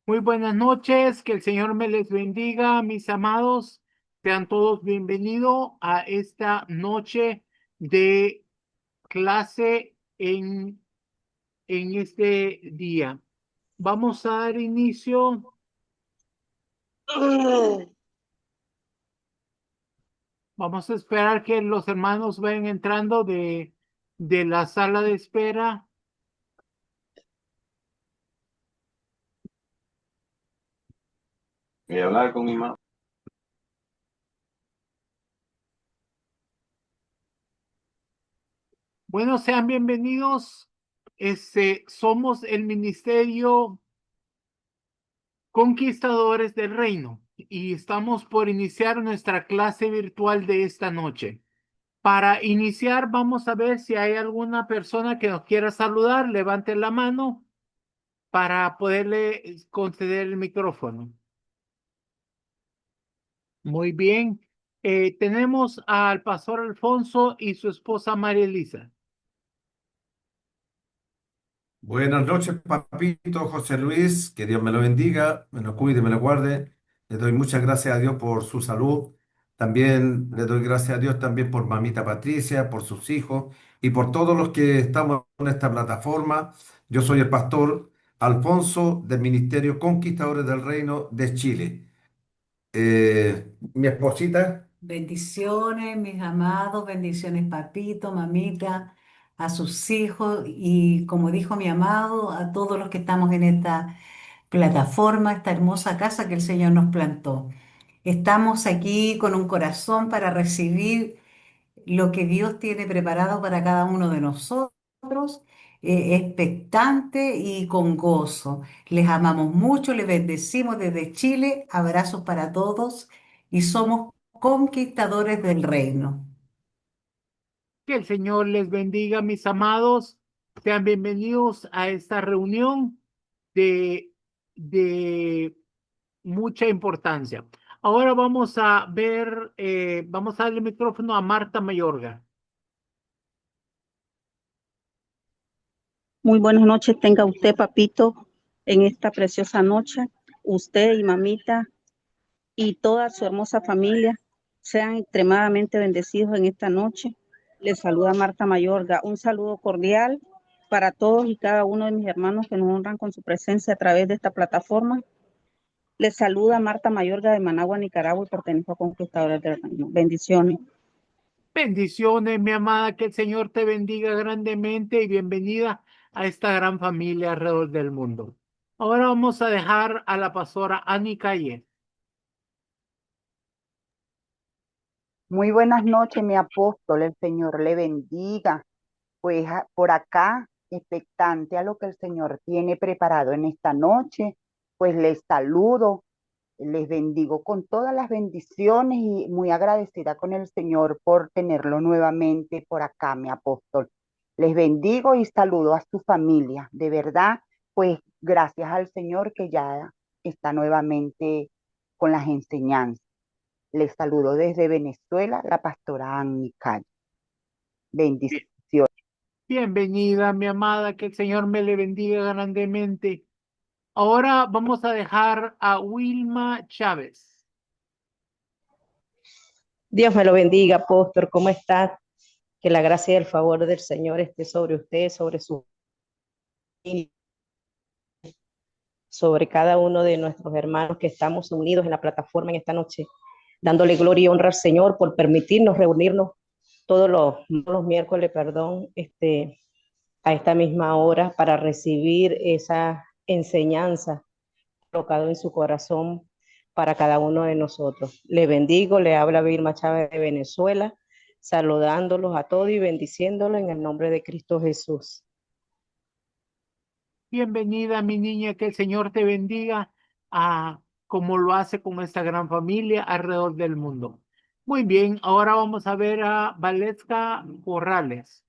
Muy buenas noches, que el Señor me les bendiga, mis amados. Sean todos bienvenidos a esta noche de clase en este día. Vamos a dar inicio. Vamos a esperar que los hermanos vayan entrando de la sala de espera. Voy a hablar con mi mamá. Bueno, sean bienvenidos. Somos el Ministerio Conquistadores del Reino y estamos por iniciar nuestra clase virtual de esta noche. Para iniciar, vamos a ver si hay alguna persona que nos quiera saludar. Levante la mano para poderle conceder el micrófono. Muy bien. Tenemos al pastor Alfonso y su esposa María Elisa. Buenas noches, papito José Luis, que Dios me lo bendiga, me lo cuide, me lo guarde. Le doy muchas gracias a Dios por su salud. También le doy gracias a Dios también por mamita Patricia, por sus hijos y por todos los que estamos en esta plataforma. Yo soy el pastor Alfonso del Ministerio Conquistadores del Reino de Chile. Mi esposita. Bendiciones, mis amados, bendiciones, papito, mamita, a sus hijos y como dijo mi amado, a todos los que estamos en esta plataforma, esta hermosa casa que el Señor nos plantó. Estamos aquí con un corazón para recibir lo que Dios tiene preparado para cada uno de nosotros, expectante y con gozo. Les amamos mucho, les bendecimos desde Chile, abrazos para todos y somos conquistadores del reino. Que el Señor les bendiga, mis amados. Sean bienvenidos a esta reunión de, de mucha importancia. Ahora vamos a ver, vamos a darle el micrófono a Marta Mayorga. Muy buenas noches, tenga usted, papito, en esta preciosa noche. Usted y mamita y toda su hermosa familia sean extremadamente bendecidos en esta noche. Les saluda Marta Mayorga. Un saludo cordial para todos y cada uno de mis hermanos que nos honran con su presencia a través de esta plataforma. Les saluda Marta Mayorga de Managua, Nicaragua y pertenezco a Conquistadores del Reino. Bendiciones. Bendiciones, mi amada, que el Señor te bendiga grandemente y bienvenida a esta gran familia alrededor del mundo. Ahora vamos a dejar a la pastora Annie Calle. Muy buenas noches, mi apóstol, el Señor le bendiga. Pues por acá, expectante a lo que el Señor tiene preparado en esta noche, pues les saludo, les bendigo con todas las bendiciones y muy agradecida con el Señor por tenerlo nuevamente por acá, mi apóstol. Les bendigo y saludo a su familia. De verdad, pues gracias al Señor que ya está nuevamente con las enseñanzas. Les saludo desde Venezuela, la pastora Annie Calle. Bendiciones. Bienvenida, mi amada, que el Señor me le bendiga grandemente. Ahora vamos a dejar a Wilma Chávez. Dios me lo bendiga, apóstol. ¿Cómo está? Que la gracia y el favor del Señor esté sobre usted, sobre su familia, sobre cada uno de nuestros hermanos que estamos unidos en la plataforma en esta noche, dándole gloria y honra al Señor por permitirnos reunirnos todos los miércoles, a esta misma hora para recibir esa enseñanza colocado en su corazón para cada uno de nosotros. Le bendigo, le habla Vilma Chávez de Venezuela, saludándolos a todos y bendiciéndolos en el nombre de Cristo Jesús. Bienvenida, mi niña, que el Señor te bendiga como lo hace con esta gran familia alrededor del mundo. Muy bien, ahora vamos a ver a Valesca Corrales.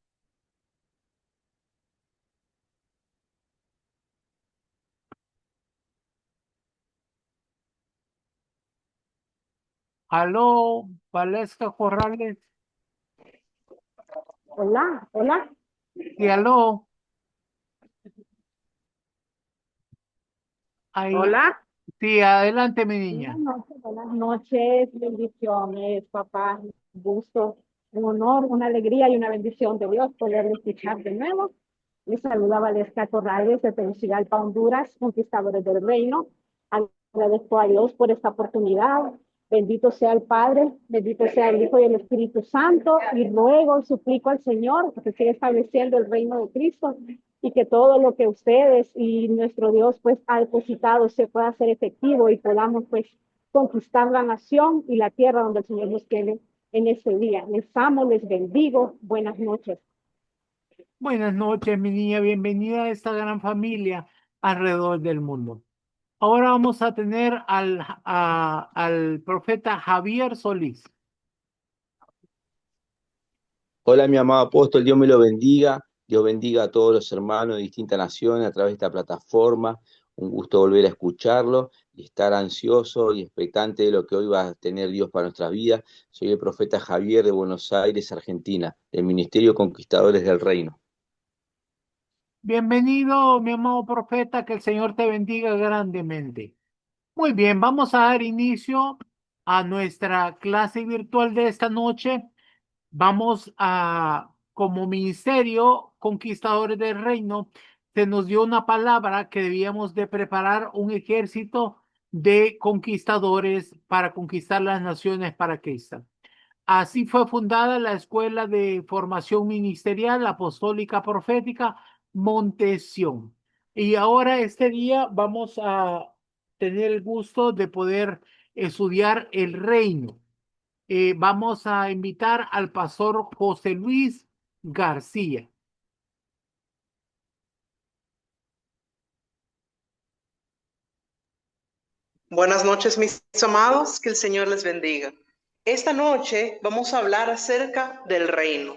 Aló, Valesca Corrales. Hola, hola. Y aló, Ahí, Hola. sí, adelante, mi niña. Buenas noches, bendiciones, papá. Un gusto, un honor, una alegría y una bendición de Dios poder escuchar de nuevo. Les saluda Valesca Torrales de Tegucigalpa, Honduras, conquistadores del reino. Agradezco a Dios por esta oportunidad. Bendito sea el Padre, bendito sea el Hijo y el Espíritu Santo. Y ruego y suplico al Señor que siga estableciendo el reino de Cristo y que todo lo que ustedes y nuestro Dios pues ha depositado se pueda hacer efectivo y podamos pues conquistar la nación y la tierra donde el Señor nos tiene en ese día. Les amo, les bendigo. Buenas noches. Buenas noches, mi niña. Bienvenida a esta gran familia alrededor del mundo. Ahora vamos a tener al profeta Javier Solís. Hola, mi amado apóstol, Dios me lo bendiga. Dios bendiga a todos los hermanos de distintas naciones a través de esta plataforma. Un gusto volver a escucharlo y estar ansioso y expectante de lo que hoy va a tener Dios para nuestras vidas. Soy el profeta Javier de Buenos Aires, Argentina, del Ministerio Conquistadores del Reino. Bienvenido, mi amado profeta, que el Señor te bendiga grandemente. Muy bien, vamos a dar inicio a nuestra clase virtual de esta noche. Vamos a, como ministerio, conquistadores del reino, se nos dio una palabra que debíamos de preparar un ejército de conquistadores para conquistar las naciones para Cristo. Así fue fundada la Escuela de Formación Ministerial Apostólica Profética Montesión. Y ahora este día vamos a tener el gusto de poder estudiar el reino. Vamos a invitar al pastor José Luis García. Buenas noches, mis amados, que el Señor les bendiga. Esta noche vamos a hablar acerca del reino.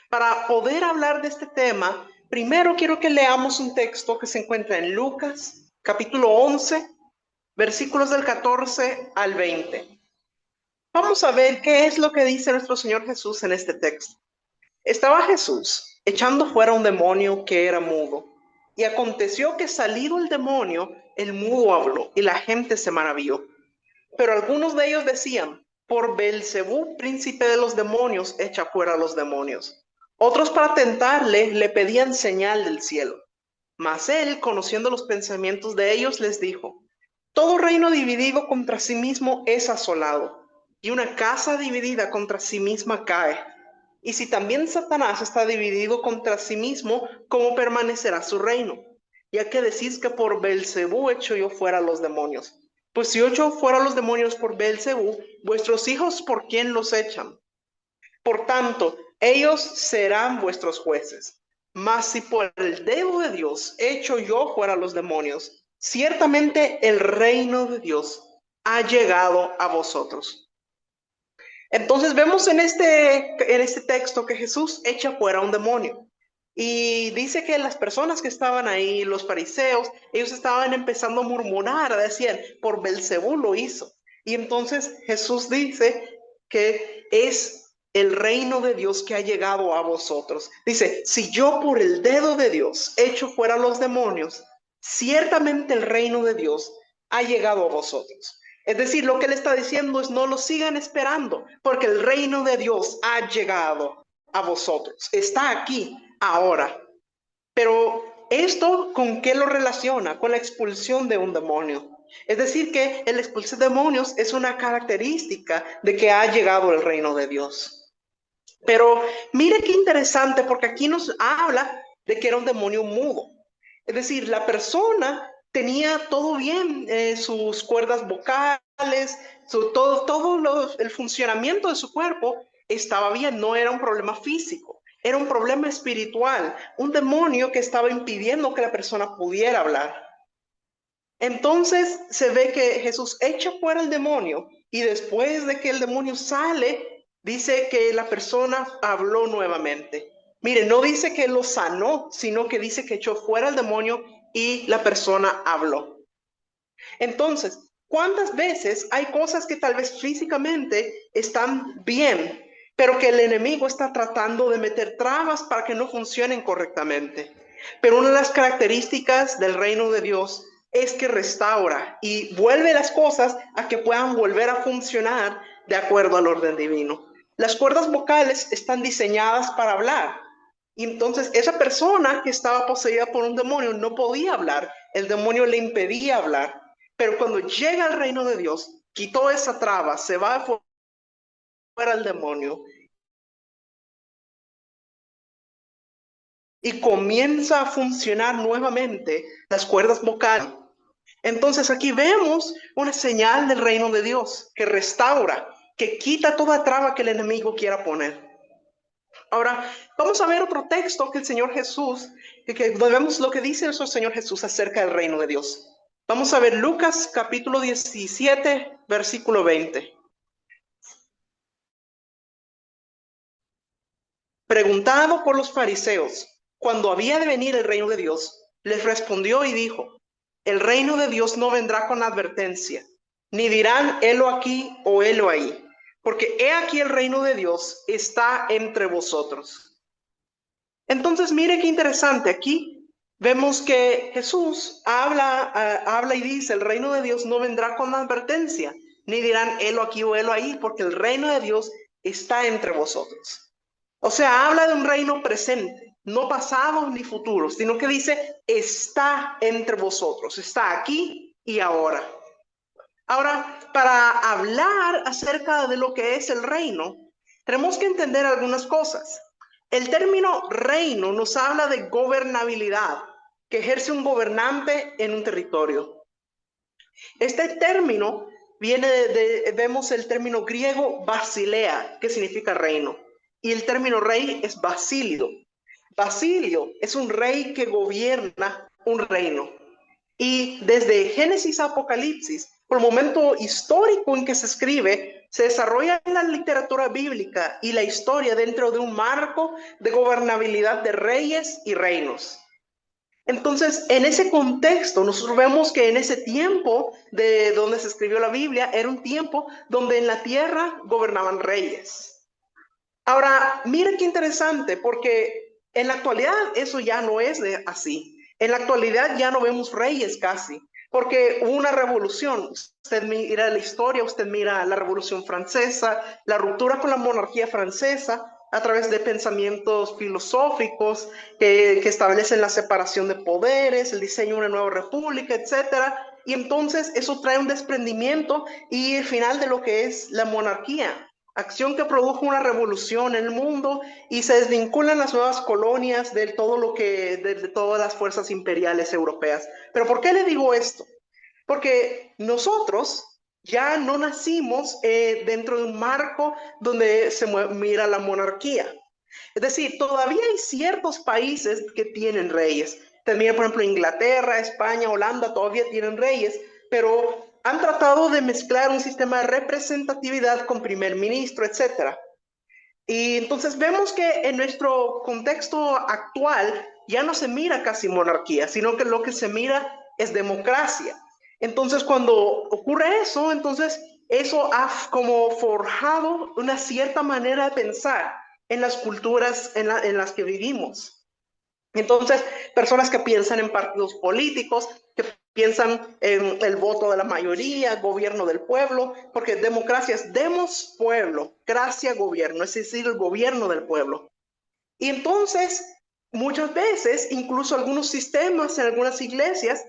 Para poder hablar de este tema, primero quiero que leamos un texto que se encuentra en Lucas, capítulo 11, versículos del 14 al 20. Vamos a ver qué es lo que dice nuestro Señor Jesús en este texto. Estaba Jesús echando fuera un demonio que era mudo. Y aconteció que salido el demonio, el mudo habló, y la gente se maravilló. Pero algunos de ellos decían: por Belcebú, príncipe de los demonios, echa fuera a los demonios. Otros, para tentarle, le pedían señal del cielo. Mas él, conociendo los pensamientos de ellos, les dijo: todo reino dividido contra sí mismo es asolado, y una casa dividida contra sí misma cae. Y si también Satanás está dividido contra sí mismo, ¿cómo permanecerá su reino? Ya que decís que por Belcebú echo yo fuera a los demonios. Pues si echo fuera a los demonios por Belcebú, vuestros hijos, ¿por quién los echan? Por tanto, ellos serán vuestros jueces. Mas si por el dedo de Dios echo yo fuera a los demonios, ciertamente el reino de Dios ha llegado a vosotros. Entonces vemos en este texto que Jesús echa fuera un demonio. Y dice que las personas que estaban ahí, los fariseos, ellos estaban empezando a murmurar, decían: por Belcebú lo hizo. Y entonces Jesús dice que es el reino de Dios que ha llegado a vosotros. Dice: si yo por el dedo de Dios echo fuera los demonios, ciertamente el reino de Dios ha llegado a vosotros. Es decir, lo que él está diciendo es: no lo sigan esperando, porque el reino de Dios ha llegado a vosotros. Está aquí, ahora. Pero esto, ¿con qué lo relaciona? Con la expulsión de un demonio. Es decir, que el expulsar demonios es una característica de que ha llegado el reino de Dios. Pero mire qué interesante, porque aquí nos habla de que era un demonio mudo. Es decir, la persona tenía todo bien, sus cuerdas vocales, el funcionamiento de su cuerpo estaba bien, no era un problema físico, era un problema espiritual, un demonio que estaba impidiendo que la persona pudiera hablar. Entonces se ve que Jesús echa fuera el demonio y después de que el demonio sale, dice que la persona habló nuevamente. Mire, no dice que lo sanó, sino que dice que echó fuera el demonio y la persona habló. Entonces, ¿cuántas veces hay cosas que tal vez físicamente están bien, pero que el enemigo está tratando de meter trabas para que no funcionen correctamente? Pero una de las características del reino de Dios es que restaura y vuelve las cosas a que puedan volver a funcionar de acuerdo al orden divino. Las cuerdas vocales están diseñadas para hablar. Y entonces esa persona que estaba poseída por un demonio no podía hablar. El demonio le impedía hablar. Pero cuando llega al reino de Dios, quitó esa traba, se va fuera el demonio y comienza a funcionar nuevamente las cuerdas vocales. Entonces aquí vemos una señal del reino de Dios que restaura, que quita toda traba que el enemigo quiera poner. Ahora, vamos a ver otro texto que el Señor Jesús, que vemos lo que dice nuestro Señor Jesús acerca del reino de Dios. Vamos a ver Lucas capítulo 17, versículo 20. Preguntado por los fariseos, cuando había de venir el reino de Dios, les respondió y dijo: el reino de Dios no vendrá con advertencia, ni dirán helo aquí o helo ahí, porque he aquí el reino de Dios está entre vosotros. Entonces, mire qué interesante. Aquí vemos que Jesús habla y dice: el reino de Dios no vendrá con advertencia, ni dirán helo aquí o helo ahí, porque el reino de Dios está entre vosotros. O sea, habla de un reino presente, no pasado ni futuro, sino que dice está entre vosotros, está aquí y ahora. Ahora, para hablar acerca de lo que es el reino, tenemos que entender algunas cosas. El término reino nos habla de gobernabilidad, que ejerce un gobernante en un territorio. Este término viene vemos el término griego basilea, que significa reino. Y el término rey es basilio. Basilio es un rey que gobierna un reino. Y desde Génesis a Apocalipsis, por el momento histórico en que se escribe, se desarrolla la literatura bíblica y la historia dentro de un marco de gobernabilidad de reyes y reinos. Entonces, en ese contexto, nosotros vemos que en ese tiempo de donde se escribió la Biblia, era un tiempo donde en la tierra gobernaban reyes. Ahora, mire qué interesante, porque en la actualidad eso ya no es así. En la actualidad ya no vemos reyes casi, porque hubo una revolución. Usted mira la historia, usted mira la Revolución Francesa, la ruptura con la monarquía francesa a través de pensamientos filosóficos que establecen la separación de poderes, el diseño de una nueva república, etcétera. Y entonces eso trae un desprendimiento y el final de lo que es la monarquía. Acción que produjo una revolución en el mundo y se desvinculan las nuevas colonias de todas las fuerzas imperiales europeas. Pero ¿por qué le digo esto? Porque nosotros ya no nacimos dentro de un marco donde se mira la monarquía. Es decir, todavía hay ciertos países que tienen reyes. También, por ejemplo, Inglaterra, España, Holanda todavía tienen reyes, pero han tratado de mezclar un sistema de representatividad con primer ministro, etc. Y entonces vemos que en nuestro contexto actual ya no se mira casi monarquía, sino que lo que se mira es democracia. Entonces cuando ocurre eso, entonces eso ha como forjado una cierta manera de pensar en las culturas en las que vivimos. Entonces, personas que piensan en partidos políticos, que piensan en el voto de la mayoría, gobierno del pueblo, porque democracia es demos pueblo, gracia gobierno, es decir, el gobierno del pueblo. Y entonces, muchas veces, incluso algunos sistemas en algunas iglesias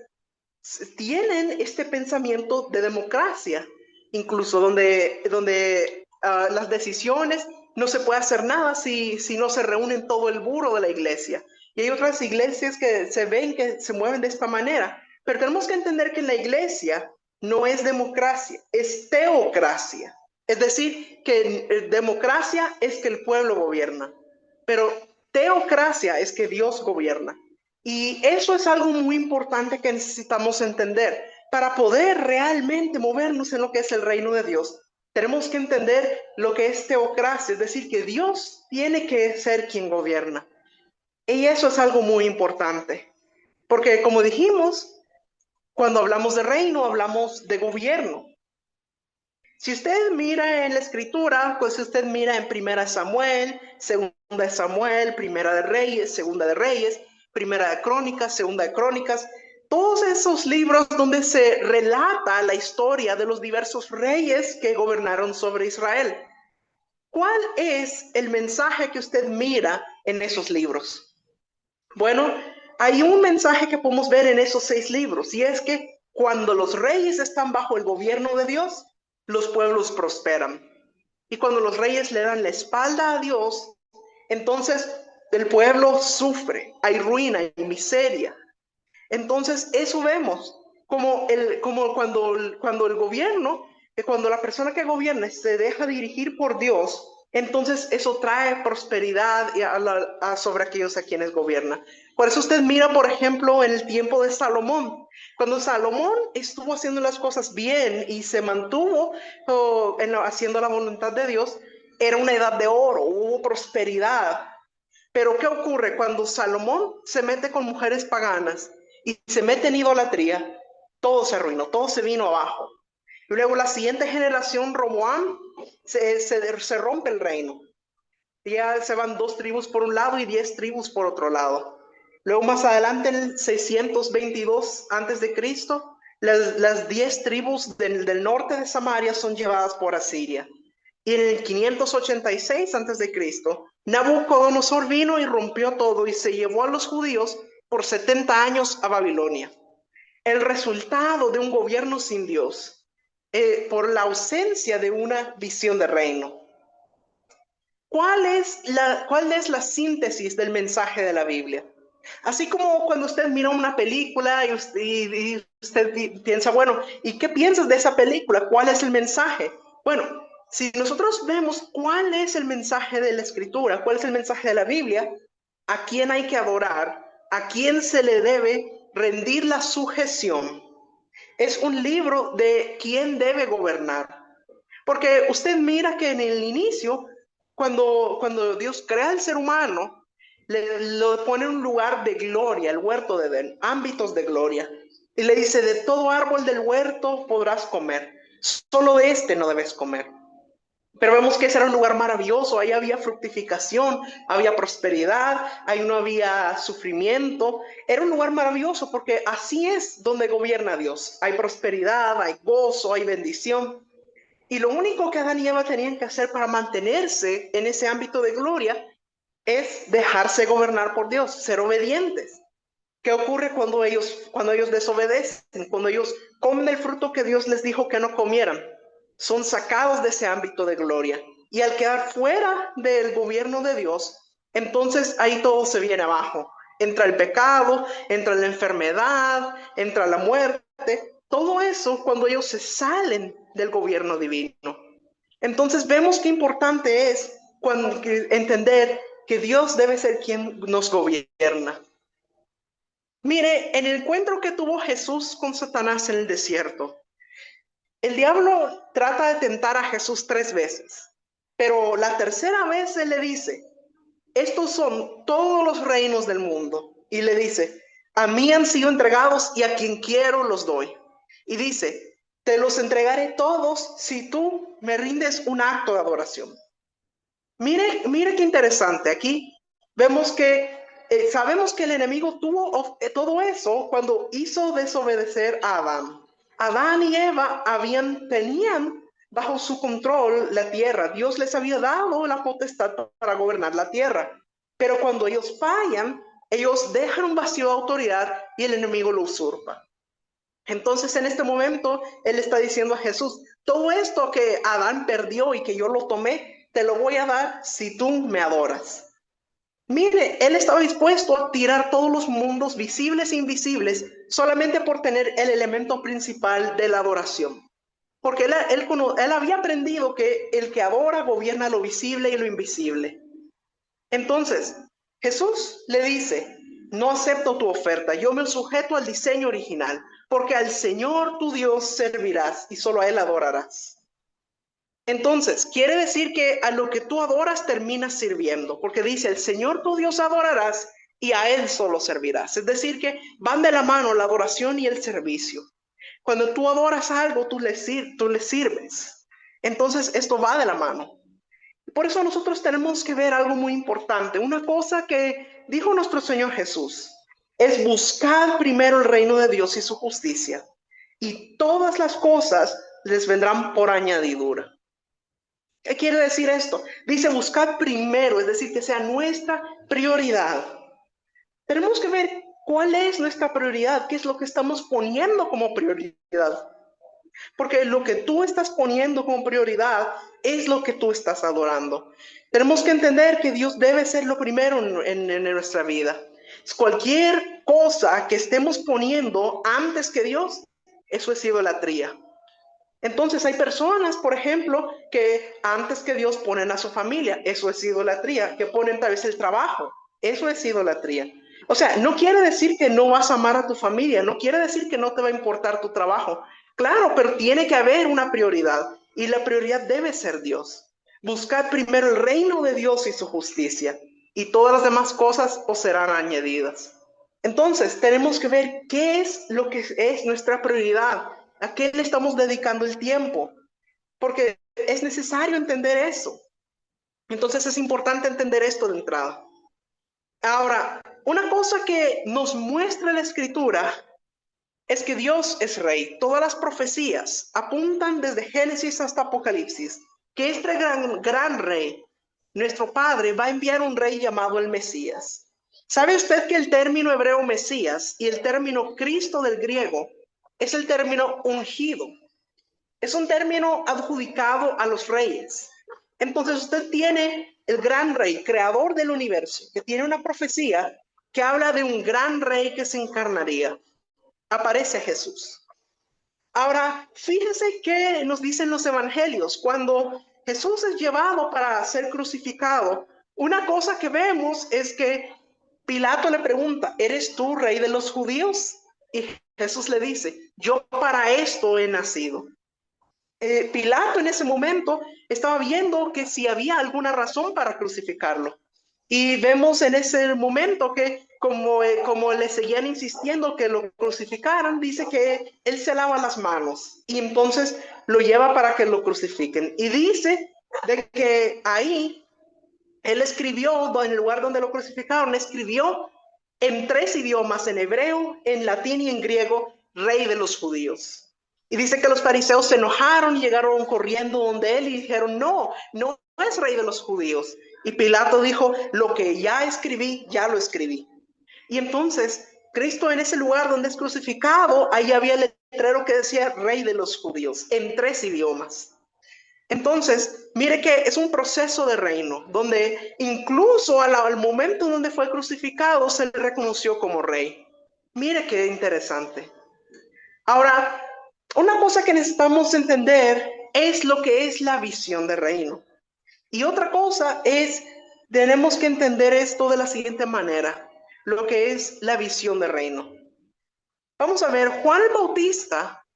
tienen este pensamiento de democracia, incluso donde las decisiones no se puede hacer nada si no se reúnen todo el buró de la iglesia. Y hay otras iglesias que se ven que se mueven de esta manera. Pero tenemos que entender que la iglesia no es democracia, es teocracia. Es decir, que democracia es que el pueblo gobierna, pero teocracia es que Dios gobierna. Y eso es algo muy importante que necesitamos entender para poder realmente movernos en lo que es el reino de Dios. Tenemos que entender lo que es teocracia, es decir, que Dios tiene que ser quien gobierna. Y eso es algo muy importante, porque como dijimos, cuando hablamos de reino, hablamos de gobierno. Si usted mira en la escritura, pues si usted mira en 1 Samuel, 2 Samuel, 1 de Reyes, 2 de Reyes, 1 de Crónicas, 2 de Crónicas, todos esos libros donde se relata la historia de los diversos reyes que gobernaron sobre Israel. ¿Cuál es el mensaje que usted mira en esos libros? Bueno, hay un mensaje que podemos ver en esos 6 libros, y es que cuando los reyes están bajo el gobierno de Dios, los pueblos prosperan. Y cuando los reyes le dan la espalda a Dios, entonces el pueblo sufre, hay ruina y miseria. Entonces eso vemos como cuando el gobierno, cuando la persona que gobierna se deja dirigir por Dios, entonces eso trae prosperidad sobre aquellos a quienes gobierna. Por eso usted mira, por ejemplo, en el tiempo de Salomón. Cuando Salomón estuvo haciendo las cosas bien y se mantuvo haciendo la voluntad de Dios, era una edad de oro, hubo prosperidad. Pero ¿qué ocurre cuando Salomón se mete con mujeres paganas y se mete en idolatría? Todo se arruinó, todo se vino abajo. Y luego la siguiente generación, Roboam, se rompe el reino. Ya se van 2 tribus por un lado y 10 tribus por otro lado. Luego más adelante, en el 622 a.C., las 10 tribus del norte de Samaria son llevadas por Asiria. Y en el 586 a.C., Nabucodonosor vino y rompió todo y se llevó a los judíos por 70 años a Babilonia. El resultado de un gobierno sin Dios, por la ausencia de una visión de reino. ¿Cuál es la síntesis del mensaje de la Biblia? Así como cuando usted mira una película y usted piensa, bueno, ¿y qué piensas de esa película? ¿Cuál es el mensaje? Bueno, si nosotros vemos cuál es el mensaje de la Escritura, cuál es el mensaje de la Biblia, a quién hay que adorar, a quién se le debe rendir la sujeción, es un libro de quién debe gobernar. Porque usted mira que en el inicio, cuando Dios crea al ser humano, lo pone en un lugar de gloria, el huerto de Edén, ámbitos de gloria. Y le dice, de todo árbol del huerto podrás comer, solo de este no debes comer. Pero vemos que ese era un lugar maravilloso, ahí había fructificación, había prosperidad, ahí no había sufrimiento. Era un lugar maravilloso porque así es donde gobierna Dios. Hay prosperidad, hay gozo, hay bendición. Y lo único que Adán y Eva tenían que hacer para mantenerse en ese ámbito de gloria es dejarse gobernar por Dios, ser obedientes. ¿Qué ocurre cuando ellos desobedecen? Cuando ellos comen el fruto que Dios les dijo que no comieran. Son sacados de ese ámbito de gloria. Y al quedar fuera del gobierno de Dios, entonces ahí todo se viene abajo. Entra el pecado, entra la enfermedad, entra la muerte. Todo eso cuando ellos se salen del gobierno divino. Entonces vemos qué importante es entender que Dios debe ser quien nos gobierna. Mire, en el encuentro que tuvo Jesús con Satanás en el desierto, el diablo trata de tentar a Jesús 3 veces, pero la tercera vez él le dice, estos son todos los reinos del mundo. Y le dice, a mí han sido entregados y a quien quiero los doy. Y dice, te los entregaré todos si tú me rindes un acto de adoración. Mire qué interesante. Aquí vemos que sabemos que el enemigo tuvo todo eso cuando hizo desobedecer a Adán. Adán y Eva tenían bajo su control la tierra. Dios les había dado la potestad para gobernar la tierra. Pero cuando ellos fallan, ellos dejan un vacío de autoridad y el enemigo lo usurpa. Entonces en este momento él está diciendo a Jesús, todo esto que Adán perdió y que yo lo tomé, te lo voy a dar si tú me adoras. Mire, él estaba dispuesto a tirar todos los mundos visibles e invisibles solamente por tener el elemento principal de la adoración. Porque él había aprendido que el que adora gobierna lo visible y lo invisible. Entonces, Jesús le dice, no acepto tu oferta, yo me sujeto al diseño original, porque al Señor tu Dios servirás y solo a Él adorarás. Entonces, quiere decir que a lo que tú adoras terminas sirviendo, porque dice, el Señor tu Dios adorarás y a Él solo servirás. Es decir, que van de la mano la adoración y el servicio. Cuando tú adoras algo, tú le sirves. Entonces, esto va de la mano. Por eso nosotros tenemos que ver algo muy importante, una cosa que dijo nuestro Señor Jesús. es buscar primero el reino de Dios y su justicia, y todas las cosas les vendrán por añadidura. ¿Qué quiere decir esto? Dice buscar primero, es decir, que sea nuestra prioridad. Tenemos que ver cuál es nuestra prioridad, qué es lo que estamos poniendo como prioridad. Porque lo que tú estás poniendo como prioridad es lo que tú estás adorando. Tenemos que entender que Dios debe ser lo primero en nuestra vida. Cualquier cosa que estemos poniendo antes que Dios, eso es idolatría. Entonces hay personas, por ejemplo, que antes que Dios ponen a su familia, eso es idolatría, que ponen tal vez el trabajo, eso es idolatría. O sea, no quiere decir que no vas a amar a tu familia, no quiere decir que no te va a importar tu trabajo. Claro, pero tiene que haber una prioridad y la prioridad debe ser Dios. Buscar primero el reino de Dios y su justicia y todas las demás cosas os serán añadidas. Entonces, tenemos que ver qué es lo que es nuestra prioridad, a qué le estamos dedicando el tiempo, porque es necesario entender eso. Entonces, es importante entender esto de entrada. Ahora, una cosa que nos muestra la Escritura es que Dios es rey. Todas las profecías apuntan desde Génesis hasta Apocalipsis que este gran rey, nuestro Padre, va a enviar un rey llamado el Mesías. ¿Sabe usted que el término hebreo Mesías y el término Cristo del griego es el término ungido? Es un término adjudicado a los reyes. Entonces usted tiene el gran rey, creador del universo, que tiene una profecía que habla de un gran rey que se encarnaría. Aparece Jesús. Ahora, fíjese qué nos dicen los evangelios. Cuando Jesús es llevado para ser crucificado, una cosa que vemos es que Pilato le pregunta, ¿eres tú rey de los judíos? Y Jesús le dice, yo para esto he nacido. Pilato en ese momento estaba viendo que si había alguna razón para crucificarlo. Y vemos en ese momento que como le seguían insistiendo que lo crucificaran, dice que él se lava las manos y entonces lo lleva para que lo crucifiquen. Y dice de que ahí él escribió, en el lugar donde lo crucificaron, escribió en 3 idiomas, en hebreo, en latín y en griego, rey de los judíos. Y dice que los fariseos se enojaron y llegaron corriendo donde él y dijeron, no es rey de los judíos. Y Pilato dijo, lo que ya escribí, ya lo escribí. Y entonces, Cristo en ese lugar donde es crucificado, ahí había el letrero que decía rey de los judíos, en 3 idiomas. Entonces, mire que es un proceso de reino, donde incluso al momento donde fue crucificado, se le reconoció como rey. Mire qué interesante. Ahora, una cosa que necesitamos entender es lo que es la visión de reino. Y otra cosa es, tenemos que entender esto de la siguiente manera, lo que es la visión de reino. Vamos a ver, Juan el Bautista,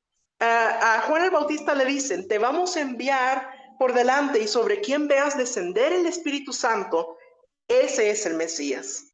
a Juan el Bautista le dicen, te vamos a enviar por delante y sobre quien veas descender el Espíritu Santo, ese es el Mesías.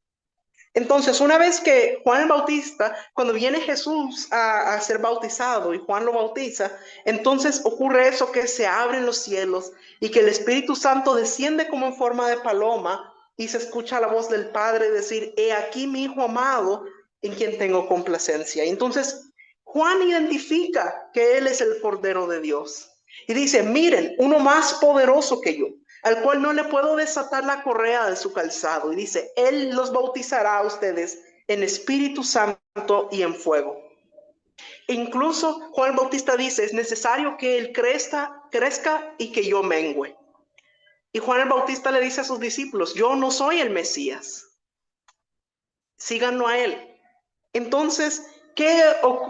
Entonces, una vez que Juan el Bautista, cuando viene Jesús a ser bautizado y Juan lo bautiza, entonces ocurre eso que se abren los cielos y que el Espíritu Santo desciende como en forma de paloma y se escucha la voz del Padre decir, he aquí mi Hijo amado en quien tengo complacencia. Y entonces Juan identifica que Él es el Cordero de Dios y dice, miren, uno más poderoso que yo, al cual no le puedo desatar la correa de su calzado. Y dice, Él los bautizará a ustedes en Espíritu Santo y en fuego. E incluso Juan Bautista dice, es necesario que Él crezca y que yo mengüe. Y Juan el Bautista le dice a sus discípulos, yo no soy el Mesías, síganlo a Él. Entonces,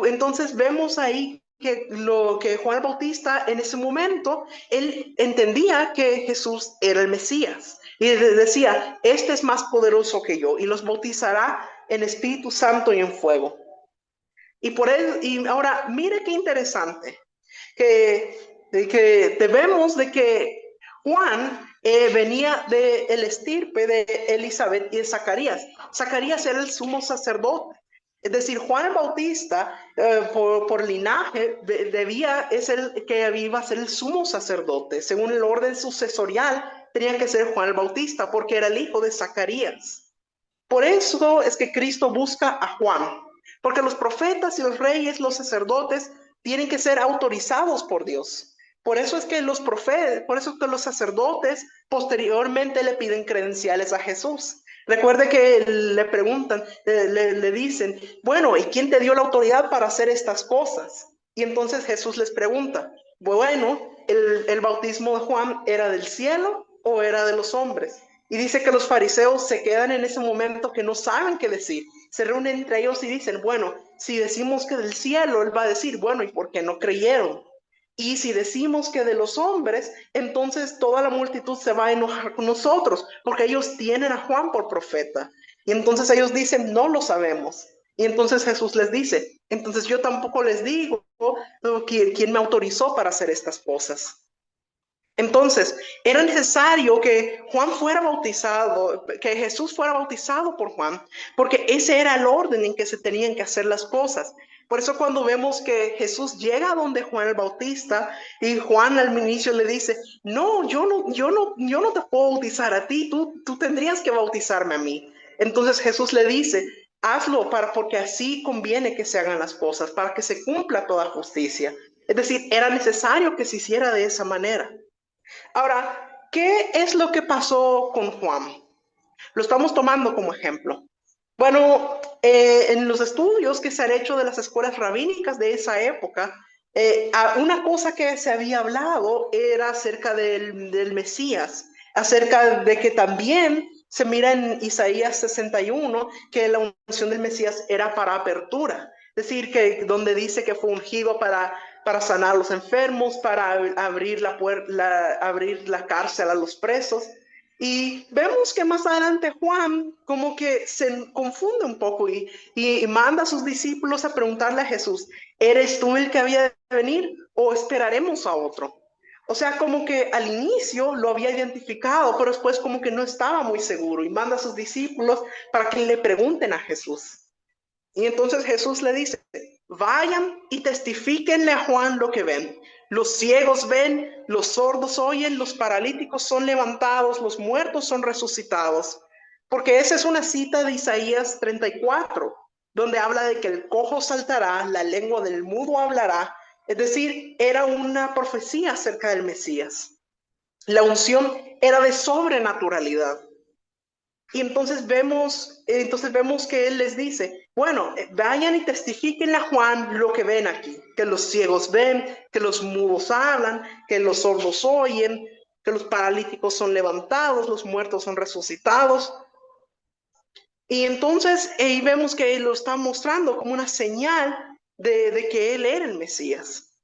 entonces vemos ahí que lo que Juan el Bautista en ese momento, él entendía que Jesús era el Mesías y decía, este es más poderoso que yo y los bautizará en Espíritu Santo y en fuego. Y por él, y ahora mire qué interesante que vemos de que Juan venía del estirpe de Elizabeth y de Zacarías. Zacarías era el sumo sacerdote. Es decir, Juan el Bautista, por linaje, es el que iba a ser el sumo sacerdote. Según el orden sucesorial, tenía que ser Juan el Bautista, porque era el hijo de Zacarías. Por eso es que Cristo busca a Juan, porque los profetas y los reyes, los sacerdotes, tienen que ser autorizados por Dios. Por eso es que los profetas, por eso es que los sacerdotes posteriormente le piden credenciales a Jesús. Recuerde que le preguntan, le dicen, bueno, ¿y quién te dio la autoridad para hacer estas cosas? Y entonces Jesús les pregunta, bueno, ¿el bautismo de Juan era del cielo o era de los hombres? Y dice que los fariseos se quedan en ese momento que no saben qué decir. Se reúnen entre ellos y dicen, bueno, si decimos que del cielo, él va a decir, bueno, ¿y por qué no creyeron? Y si decimos que de los hombres, entonces toda la multitud se va a enojar con nosotros, porque ellos tienen a Juan por profeta. Y entonces ellos dicen, no lo sabemos. Y entonces Jesús les dice, entonces yo tampoco les digo quién me autorizó para hacer estas cosas. Entonces, era necesario que Juan fuera bautizado, que Jesús fuera bautizado por Juan, porque ese era el orden en que se tenían que hacer las cosas. Por eso cuando vemos que Jesús llega a donde Juan el Bautista y Juan al inicio le dice, no, yo no te puedo bautizar a ti, tú tendrías que bautizarme a mí. Entonces Jesús le dice, hazlo porque así conviene que se hagan las cosas, para que se cumpla toda justicia. Es decir, era necesario que se hiciera de esa manera. Ahora, ¿qué es lo que pasó con Juan? Lo estamos tomando como ejemplo. Bueno, en los estudios que se han hecho de las escuelas rabínicas de esa época, una cosa que se había hablado era acerca del Mesías, acerca de que también se mira en Isaías 61 que la unción del Mesías era para apertura, es decir, que donde dice que fue ungido para sanar a los enfermos, para abrir abrir la cárcel a los presos. Y vemos que más adelante Juan como que se confunde un poco y manda a sus discípulos a preguntarle a Jesús, ¿eres tú el que había de venir o esperaremos a otro? O sea, como que al inicio lo había identificado, pero después como que no estaba muy seguro y manda a sus discípulos para que le pregunten a Jesús. Y entonces Jesús le dice, vayan y testifíquenle a Juan lo que ven. Los ciegos ven, los sordos oyen, los paralíticos son levantados, los muertos son resucitados. Porque esa es una cita de Isaías 34, donde habla de que el cojo saltará, la lengua del mudo hablará. Es decir, era una profecía acerca del Mesías. La unción era de sobrenaturalidad. Y entonces vemos que él les dice, bueno, vayan y testifiquen a Juan lo que ven aquí, que los ciegos ven, que los mudos hablan, que los sordos oyen, que los paralíticos son levantados, los muertos son resucitados. Y entonces ahí vemos que él lo está mostrando como una señal de que él era el Mesías.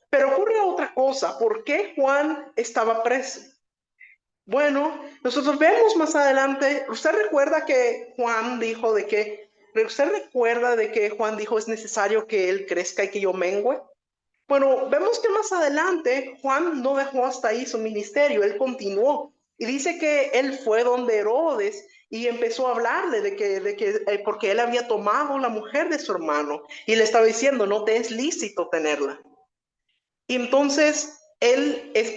Pero ocurre otra cosa, ¿por qué Juan estaba preso? Bueno, nosotros vemos más adelante, usted recuerda que Juan dijo es necesario que él crezca y que yo mengüe. Bueno, vemos que más adelante Juan no dejó hasta ahí su ministerio, él continuó y dice que él fue donde Herodes y empezó a hablarle porque él había tomado la mujer de su hermano y le estaba diciendo, no te es lícito tenerla. Y entonces él es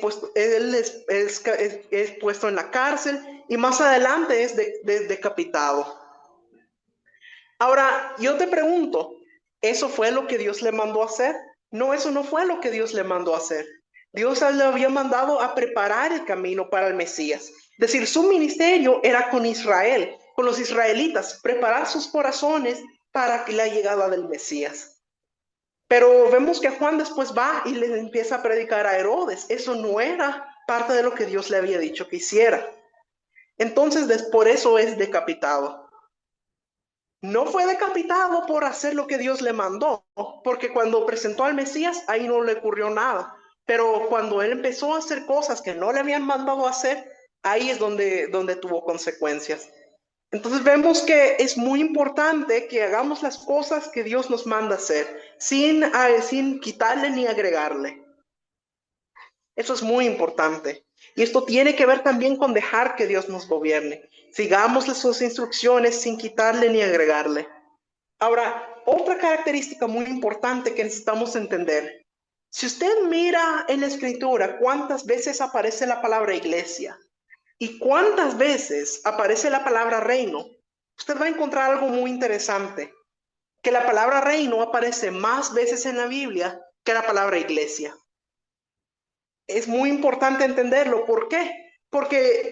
puesto en la cárcel y más adelante es decapitado. Ahora, yo te pregunto, ¿eso fue lo que Dios le mandó a hacer? No, eso no fue lo que Dios le mandó a hacer. Dios le había mandado a preparar el camino para el Mesías. Es decir, su ministerio era con Israel, con los israelitas, preparar sus corazones para la llegada del Mesías. Pero vemos que Juan después va y le empieza a predicar a Herodes. Eso no era parte de lo que Dios le había dicho que hiciera. Entonces, por eso es decapitado. No fue decapitado por hacer lo que Dios le mandó, porque cuando presentó al Mesías, ahí no le ocurrió nada. Pero cuando él empezó a hacer cosas que no le habían mandado a hacer, ahí es donde tuvo consecuencias. Entonces vemos que es muy importante que hagamos las cosas que Dios nos manda hacer, sin quitarle ni agregarle. Eso es muy importante. Y esto tiene que ver también con dejar que Dios nos gobierne. Sigamos sus instrucciones sin quitarle ni agregarle. Ahora, otra característica muy importante que necesitamos entender. Si usted mira en la Escritura cuántas veces aparece la palabra iglesia, ¿y cuántas veces aparece la palabra reino? usted va a encontrar algo muy interesante, que la palabra reino aparece más veces en la Biblia que la palabra iglesia. Es muy importante entenderlo. ¿Por qué? Porque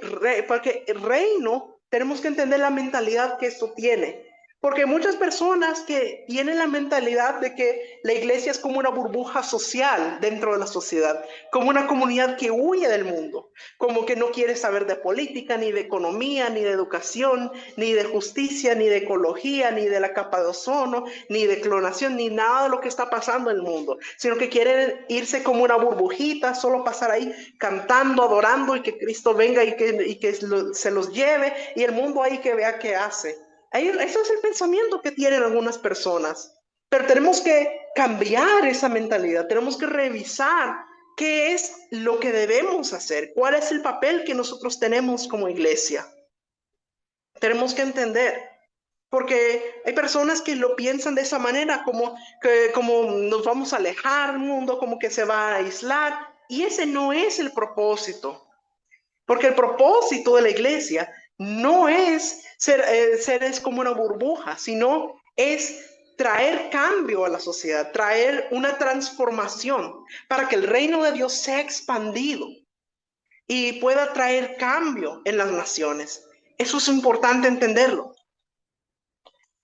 reino, tenemos que entender la mentalidad que esto tiene. Porque muchas personas que tienen la mentalidad de que la iglesia es como una burbuja social dentro de la sociedad, como una comunidad que huye del mundo, como que no quiere saber de política, ni de economía, ni de educación, ni de justicia, ni de ecología, ni de la capa de ozono, ni de clonación, ni nada de lo que está pasando en el mundo, sino que quieren irse como una burbujita, solo pasar ahí cantando, adorando, y que Cristo venga y que se los lleve, y el mundo ahí que vea qué hace. Eso es el pensamiento que tienen algunas personas, pero tenemos que cambiar esa mentalidad, tenemos que revisar qué es lo que debemos hacer, cuál es el papel que nosotros tenemos como iglesia. Tenemos que entender, porque hay personas que lo piensan de esa manera, como nos vamos a alejar del mundo, como que se va a aislar, y ese no es el propósito, porque el propósito de la iglesia no es ser como una burbuja, sino es traer cambio a la sociedad, traer una transformación para que el reino de Dios sea expandido y pueda traer cambio en las naciones. Eso es importante entenderlo.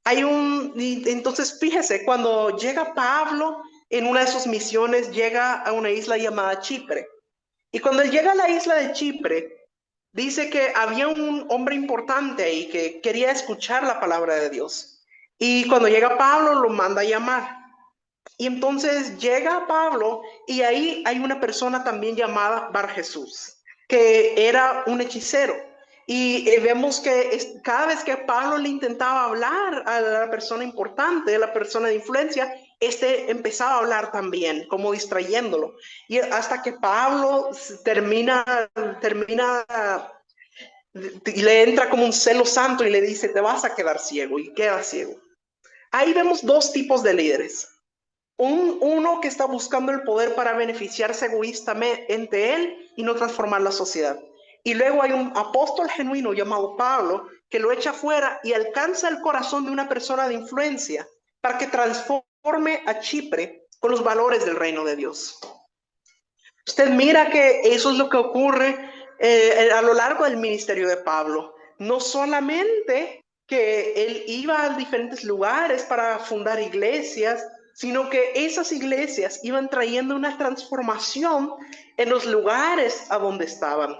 Entonces fíjese, cuando llega Pablo en una de sus misiones, llega a una isla llamada Chipre. Y cuando llega a la isla de Chipre, dice que había un hombre importante ahí que quería escuchar la palabra de Dios. Y cuando llega Pablo, lo manda a llamar. Y entonces llega Pablo y ahí hay una persona también llamada Bar Jesús, que era un hechicero. Y vemos que cada vez que Pablo le intentaba hablar a la persona importante, a la persona de influencia, empezaba a hablar también, como distrayéndolo. Y hasta que Pablo termina y le entra como un celo santo y le dice, te vas a quedar ciego, y queda ciego. Ahí vemos dos tipos de líderes. Uno que está buscando el poder para beneficiarse egoístamente él y no transformar la sociedad. Y luego hay un apóstol genuino llamado Pablo que lo echa fuera y alcanza el corazón de una persona de influencia para que transforme a Chipre con los valores del reino de Dios. Usted mira que eso es lo que ocurre a lo largo del ministerio de Pablo. No solamente que él iba a diferentes lugares para fundar iglesias, sino que esas iglesias iban trayendo una transformación en los lugares a donde estaban.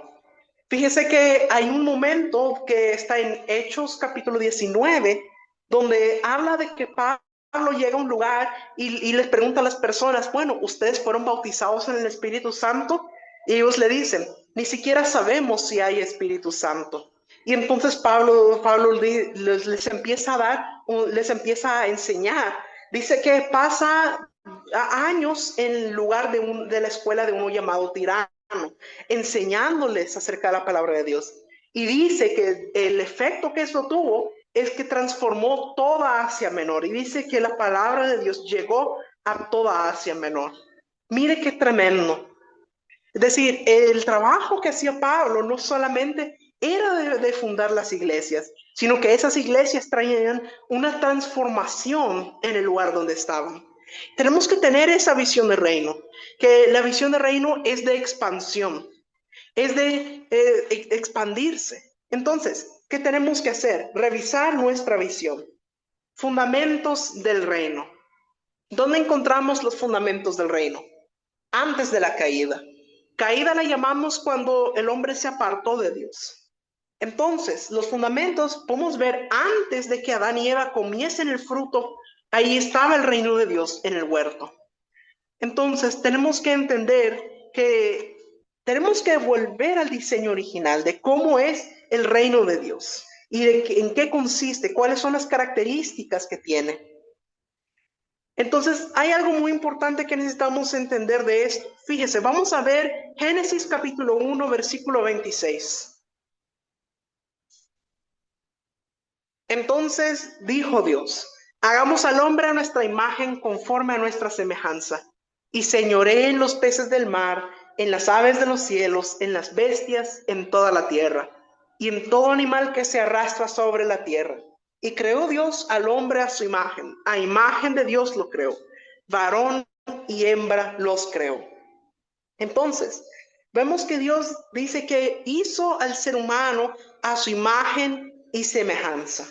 Fíjese que hay un momento que está en Hechos capítulo 19, donde habla de que Pablo llega a un lugar y les pregunta a las personas, bueno, ¿ustedes fueron bautizados en el Espíritu Santo? Y ellos le dicen, ni siquiera sabemos si hay Espíritu Santo. Y entonces Pablo les empieza a enseñar. Dice que pasa años en el lugar de la escuela de uno llamado Tirano, enseñándoles acerca de la palabra de Dios. Y dice que el efecto que eso tuvo es que transformó toda Asia Menor. Y dice que la palabra de Dios llegó a toda Asia Menor. Mire qué tremendo. Es decir, el trabajo que hacía Pablo no solamente era de fundar las iglesias, sino que esas iglesias traían una transformación en el lugar donde estaban. Tenemos que tener esa visión de reino, que la visión de reino es de expansión, es de expandirse. Entonces, ¿qué tenemos que hacer? Revisar nuestra visión. Fundamentos del reino. ¿Dónde encontramos los fundamentos del reino? Antes de la caída. Caída la llamamos cuando el hombre se apartó de Dios. Entonces, los fundamentos podemos ver antes de que Adán y Eva comiesen el fruto. Ahí estaba el reino de Dios en el huerto. Entonces, tenemos que entender que tenemos que volver al diseño original de cómo es el reino de Dios y en qué consiste, cuáles son las características que tiene. Entonces, hay algo muy importante que necesitamos entender de esto. Fíjese, vamos a ver Génesis capítulo 1, versículo 26. Entonces dijo Dios, hagamos al hombre a nuestra imagen conforme a nuestra semejanza, y señoree en los peces del mar, en las aves de los cielos, en las bestias, en toda la tierra, y en todo animal que se arrastra sobre la tierra. Y creó Dios al hombre a su imagen. A imagen de Dios lo creó. Varón y hembra los creó. Entonces, vemos que Dios dice que hizo al ser humano a su imagen y semejanza.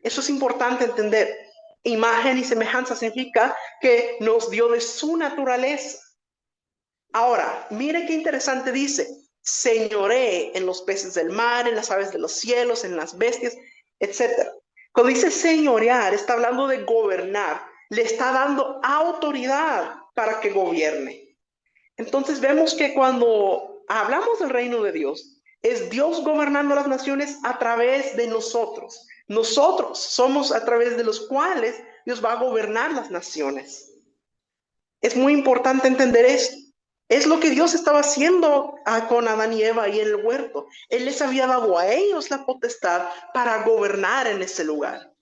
Eso es importante entender. Imagen y semejanza significa que nos dio de su naturaleza. Ahora, mire qué interesante dice. Señoree en los peces del mar, en las aves de los cielos, en las bestias, etc. Cuando dice señorear, está hablando de gobernar. Le está dando autoridad para que gobierne. Entonces vemos que cuando hablamos del reino de Dios, es Dios gobernando las naciones a través de nosotros. Nosotros somos a través de los cuales Dios va a gobernar las naciones. Es muy importante entender esto. Es lo que Dios estaba haciendo con Adán y Eva y en el huerto. Él les había dado a ellos la potestad para gobernar en ese lugar.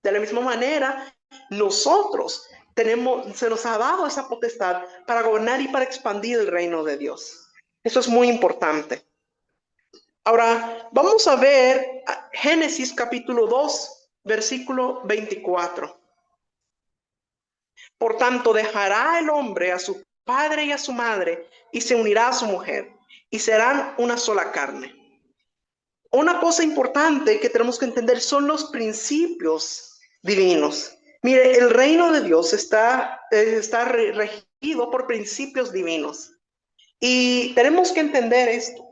De la misma manera, nosotros se nos ha dado esa potestad para gobernar y para expandir el reino de Dios. Eso es muy importante. Ahora, vamos a ver Génesis capítulo 2, versículo 24. Por tanto, dejará el hombre a su padre y a su madre y se unirá a su mujer y serán una sola carne. Una cosa importante que tenemos que entender son los principios divinos. Mire, el reino de Dios está regido por principios divinos. Y tenemos que entender esto.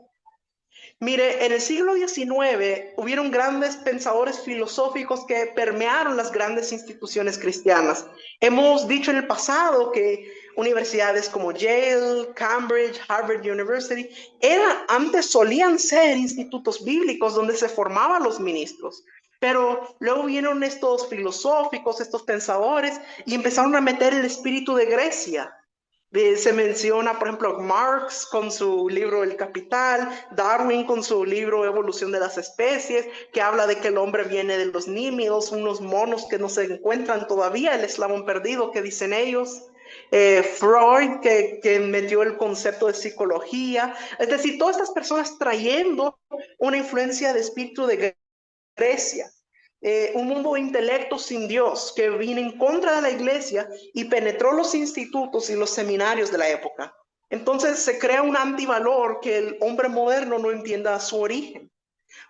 Mire, en el siglo XIX hubieron grandes pensadores filosóficos que permearon las grandes instituciones cristianas. Hemos dicho en el pasado que universidades como Yale, Cambridge, Harvard University, antes solían ser institutos bíblicos donde se formaban los ministros. Pero luego vinieron estos filosóficos, estos pensadores, y empezaron a meter el espíritu de Grecia. Se menciona, por ejemplo, Marx con su libro El Capital, Darwin con su libro Evolución de las Especies, que habla de que el hombre viene de los nímidos, unos monos que no se encuentran todavía, el eslabón perdido que dicen ellos. Freud, que metió el concepto de psicología. Es decir, todas estas personas trayendo una influencia de espíritu de Grecia. Un mundo de intelecto sin Dios que vino en contra de la iglesia y penetró los institutos y los seminarios de la época. Entonces se crea un antivalor que el hombre moderno no entienda su origen.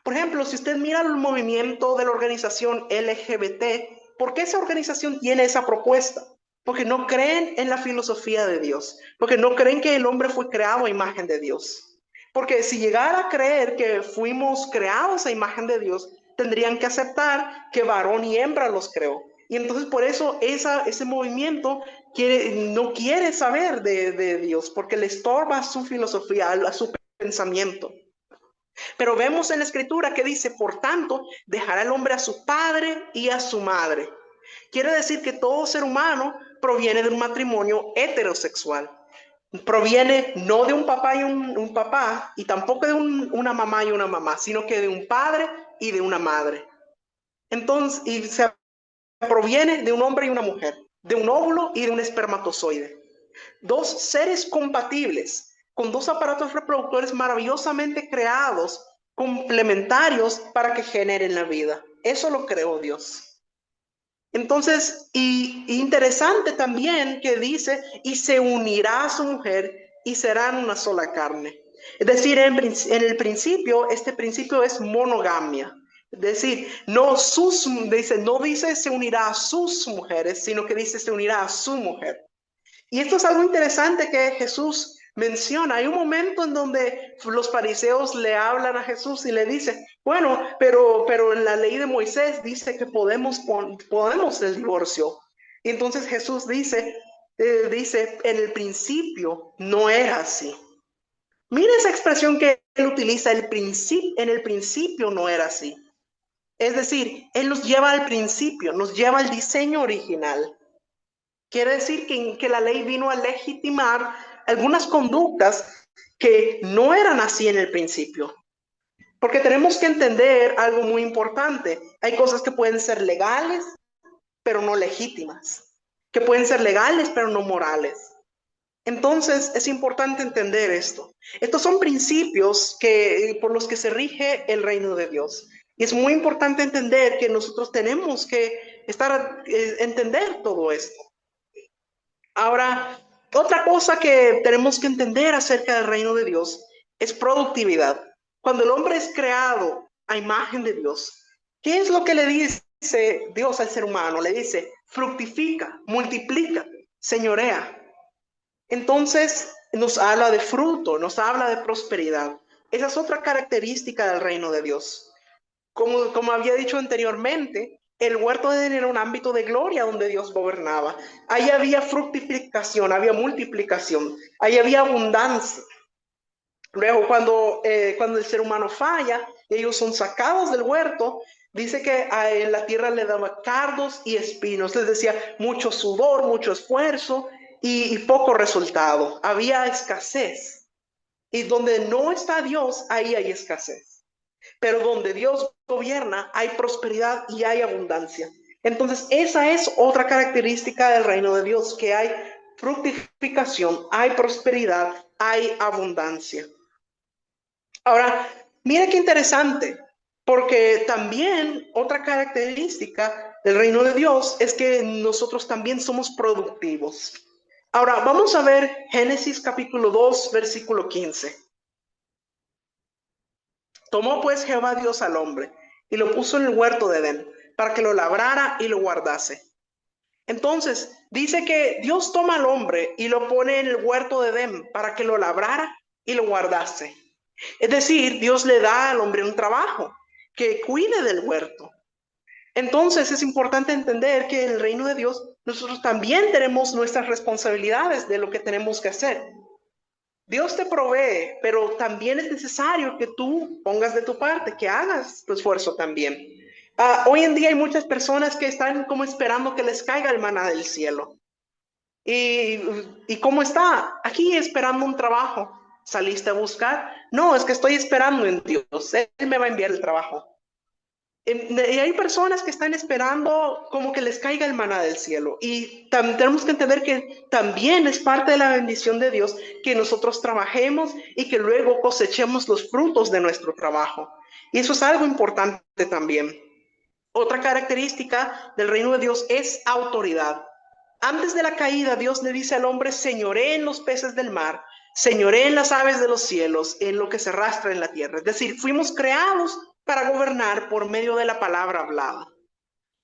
Por ejemplo, si usted mira el movimiento de la organización LGBT, ¿por qué esa organización tiene esa propuesta? Porque no creen en la filosofía de Dios, porque no creen que el hombre fue creado a imagen de Dios. Porque si llegara a creer que fuimos creados a imagen de Dios, tendrían que aceptar que varón y hembra los creó. Y entonces por eso ese movimiento no quiere saber de Dios, porque le estorba su filosofía, a su pensamiento. Pero vemos en la escritura que dice, por tanto, dejará el hombre a su padre y a su madre. Quiere decir que todo ser humano proviene de un matrimonio heterosexual. Proviene no de un papá y un papá, y tampoco de una mamá y una mamá, sino que de un padre y de una madre. Entonces, y se proviene de un hombre y una mujer, de un óvulo y de un espermatozoide. Dos seres compatibles, con dos aparatos reproductores maravillosamente creados, complementarios para que generen la vida. Eso lo creó Dios. Entonces, y interesante también que dice, y se unirá a su mujer y serán una sola carne. Es decir, en el principio, este principio es monogamia. Es decir, no dice se unirá a sus mujeres, sino que dice se unirá a su mujer. Y esto es algo interesante que Jesús menciona. Hay un momento en donde los fariseos le hablan a Jesús y le dicen, bueno, pero en la ley de Moisés dice que podemos el divorcio. Y entonces Jesús dice, en el principio no era así. Mira esa expresión que él utiliza, en el principio no era así. Es decir, él nos lleva al principio, nos lleva al diseño original. Quiere decir que la ley vino a legitimar algunas conductas que no eran así en el principio. Porque tenemos que entender algo muy importante. Hay cosas que pueden ser legales, pero no legítimas. Que pueden ser legales, pero no morales. Entonces, es importante entender esto. Estos son principios por los que se rige el reino de Dios. Y es muy importante entender que nosotros tenemos que entender todo esto. Ahora, otra cosa que tenemos que entender acerca del reino de Dios es productividad. Cuando el hombre es creado a imagen de Dios, ¿qué es lo que le dice Dios al ser humano? Le dice, fructifica, multiplica, señorea. Entonces nos habla de fruto, nos habla de prosperidad. Esa es otra característica del reino de Dios. Como había dicho anteriormente, el huerto de Edén era un ámbito de gloria donde Dios gobernaba. Ahí había fructificación, había multiplicación, ahí había abundancia. Luego, cuando el ser humano falla, ellos son sacados del huerto, dice que en la tierra le daba cardos y espinos. Les decía, mucho sudor, mucho esfuerzo y poco resultado. Había escasez. Y donde no está Dios, ahí hay escasez. Pero donde Dios gobierna, hay prosperidad y hay abundancia. Entonces, esa es otra característica del reino de Dios, que hay fructificación, hay prosperidad, hay abundancia. Ahora, mira qué interesante, porque también otra característica del reino de Dios es que nosotros también somos productivos. Ahora, vamos a ver Génesis capítulo 2, versículo 15. Tomó pues Jehová Dios al hombre y lo puso en el huerto de Edén para que lo labrara y lo guardase. Entonces, dice que Dios toma al hombre y lo pone en el huerto de Edén para que lo labrara y lo guardase. Es decir, Dios le da al hombre un trabajo, que cuide del huerto. Entonces, es importante entender que en el reino de Dios nosotros también tenemos nuestras responsabilidades de lo que tenemos que hacer. Dios te provee, pero también es necesario que tú pongas de tu parte, que hagas tu esfuerzo también. Hoy en día hay muchas personas que están como esperando que les caiga el maná del cielo. ¿Y cómo está? Aquí esperando un trabajo. ¿Saliste a buscar? No, es que estoy esperando en Dios. Él me va a enviar el trabajo. Y hay personas que están esperando como que les caiga el maná del cielo. Y tenemos que entender que también es parte de la bendición de Dios que nosotros trabajemos y que luego cosechemos los frutos de nuestro trabajo. Y eso es algo importante también. Otra característica del reino de Dios es autoridad. Antes de la caída, Dios le dice al hombre, señoree en los peces del mar, señoree en las aves de los cielos, en lo que se arrastra en la tierra. Es decir, fuimos creados para gobernar por medio de la palabra hablada.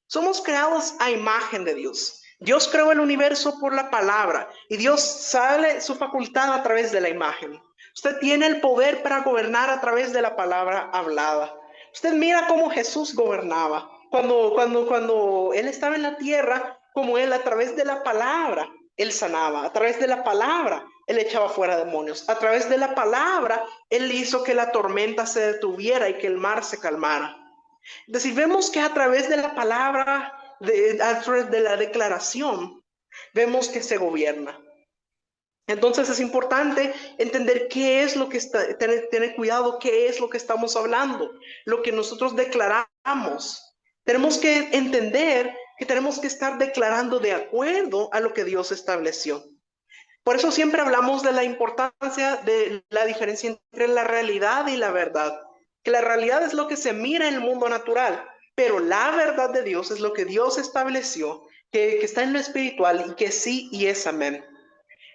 Somos creados a imagen de Dios. Dios creó el universo por la palabra y Dios sale su facultad a través de la imagen. Usted tiene el poder para gobernar a través de la palabra hablada. Usted mira cómo Jesús gobernaba. Cuando Él estaba en la tierra, como Él a través de la palabra, Él sanaba. A través de la palabra, Él echaba fuera demonios. A través de la palabra, Él hizo que la tormenta se detuviera y que el mar se calmara. Es decir, vemos que a través de la palabra, a través de la declaración, vemos que se gobierna. Entonces es importante entender qué es lo que tener cuidado, qué es lo que estamos hablando, lo que nosotros declaramos. Tenemos que entender que tenemos que estar declarando de acuerdo a lo que Dios estableció. Por eso siempre hablamos de la importancia de la diferencia entre la realidad y la verdad. Que la realidad es lo que se mira en el mundo natural, pero la verdad de Dios es lo que Dios estableció, que está en lo espiritual y que sí y es amén.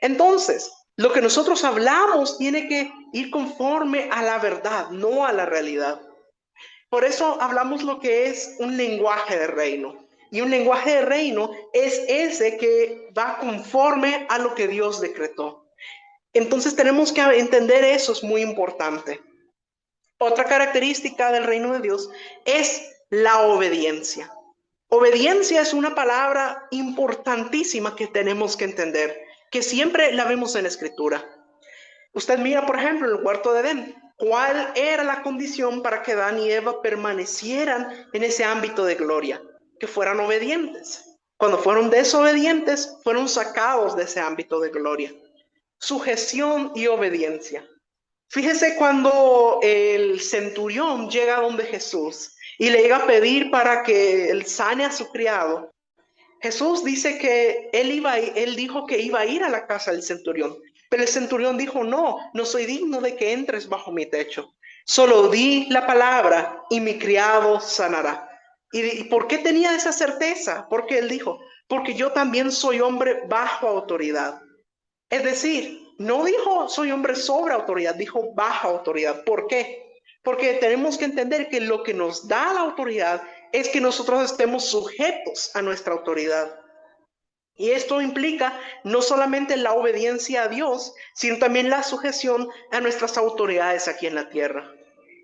Entonces, lo que nosotros hablamos tiene que ir conforme a la verdad, no a la realidad. Por eso hablamos lo que es un lenguaje de reino. Y un lenguaje de reino es ese que va conforme a lo que Dios decretó. Entonces tenemos que entender eso, es muy importante. Otra característica del reino de Dios es la obediencia. Obediencia es una palabra importantísima que tenemos que entender, que siempre la vemos en la Escritura. Usted mira, por ejemplo, en el huerto de Edén. ¿Cuál era la condición para que Adán y Eva permanecieran en ese ámbito de gloria? Que fueran obedientes. Cuando fueron desobedientes, fueron sacados de ese ámbito de gloria. Sujeción y obediencia. Fíjese cuando el centurión llega donde Jesús y le llega a pedir para que él sane a su criado. Jesús dice que él dijo que iba a ir a la casa del centurión. Pero el centurión dijo, no soy digno de que entres bajo mi techo. Solo di la palabra y mi criado sanará. ¿Y por qué tenía esa certeza? Porque él dijo, porque yo también soy hombre bajo autoridad. Es decir, no dijo soy hombre sobre autoridad, dijo baja autoridad. ¿Por qué? Porque tenemos que entender que lo que nos da la autoridad es que nosotros estemos sujetos a nuestra autoridad. Y esto implica no solamente la obediencia a Dios, sino también la sujeción a nuestras autoridades aquí en la tierra.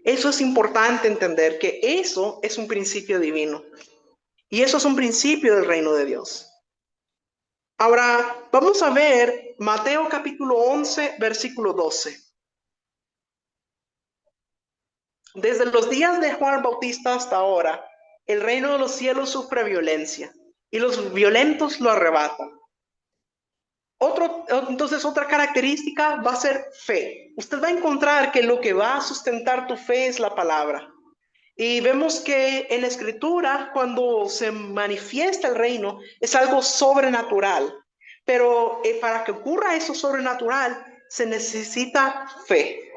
Eso es importante entender, que eso es un principio divino. Y eso es un principio del reino de Dios. Ahora, vamos a ver Mateo capítulo 11, versículo 12. Desde los días de Juan Bautista hasta ahora, el reino de los cielos sufre violencia y los violentos lo arrebatan. Entonces, otra característica va a ser fe. Usted va a encontrar que lo que va a sustentar tu fe es la palabra. Y vemos que en la Escritura, cuando se manifiesta el reino, es algo sobrenatural. Pero para que ocurra eso sobrenatural, se necesita fe.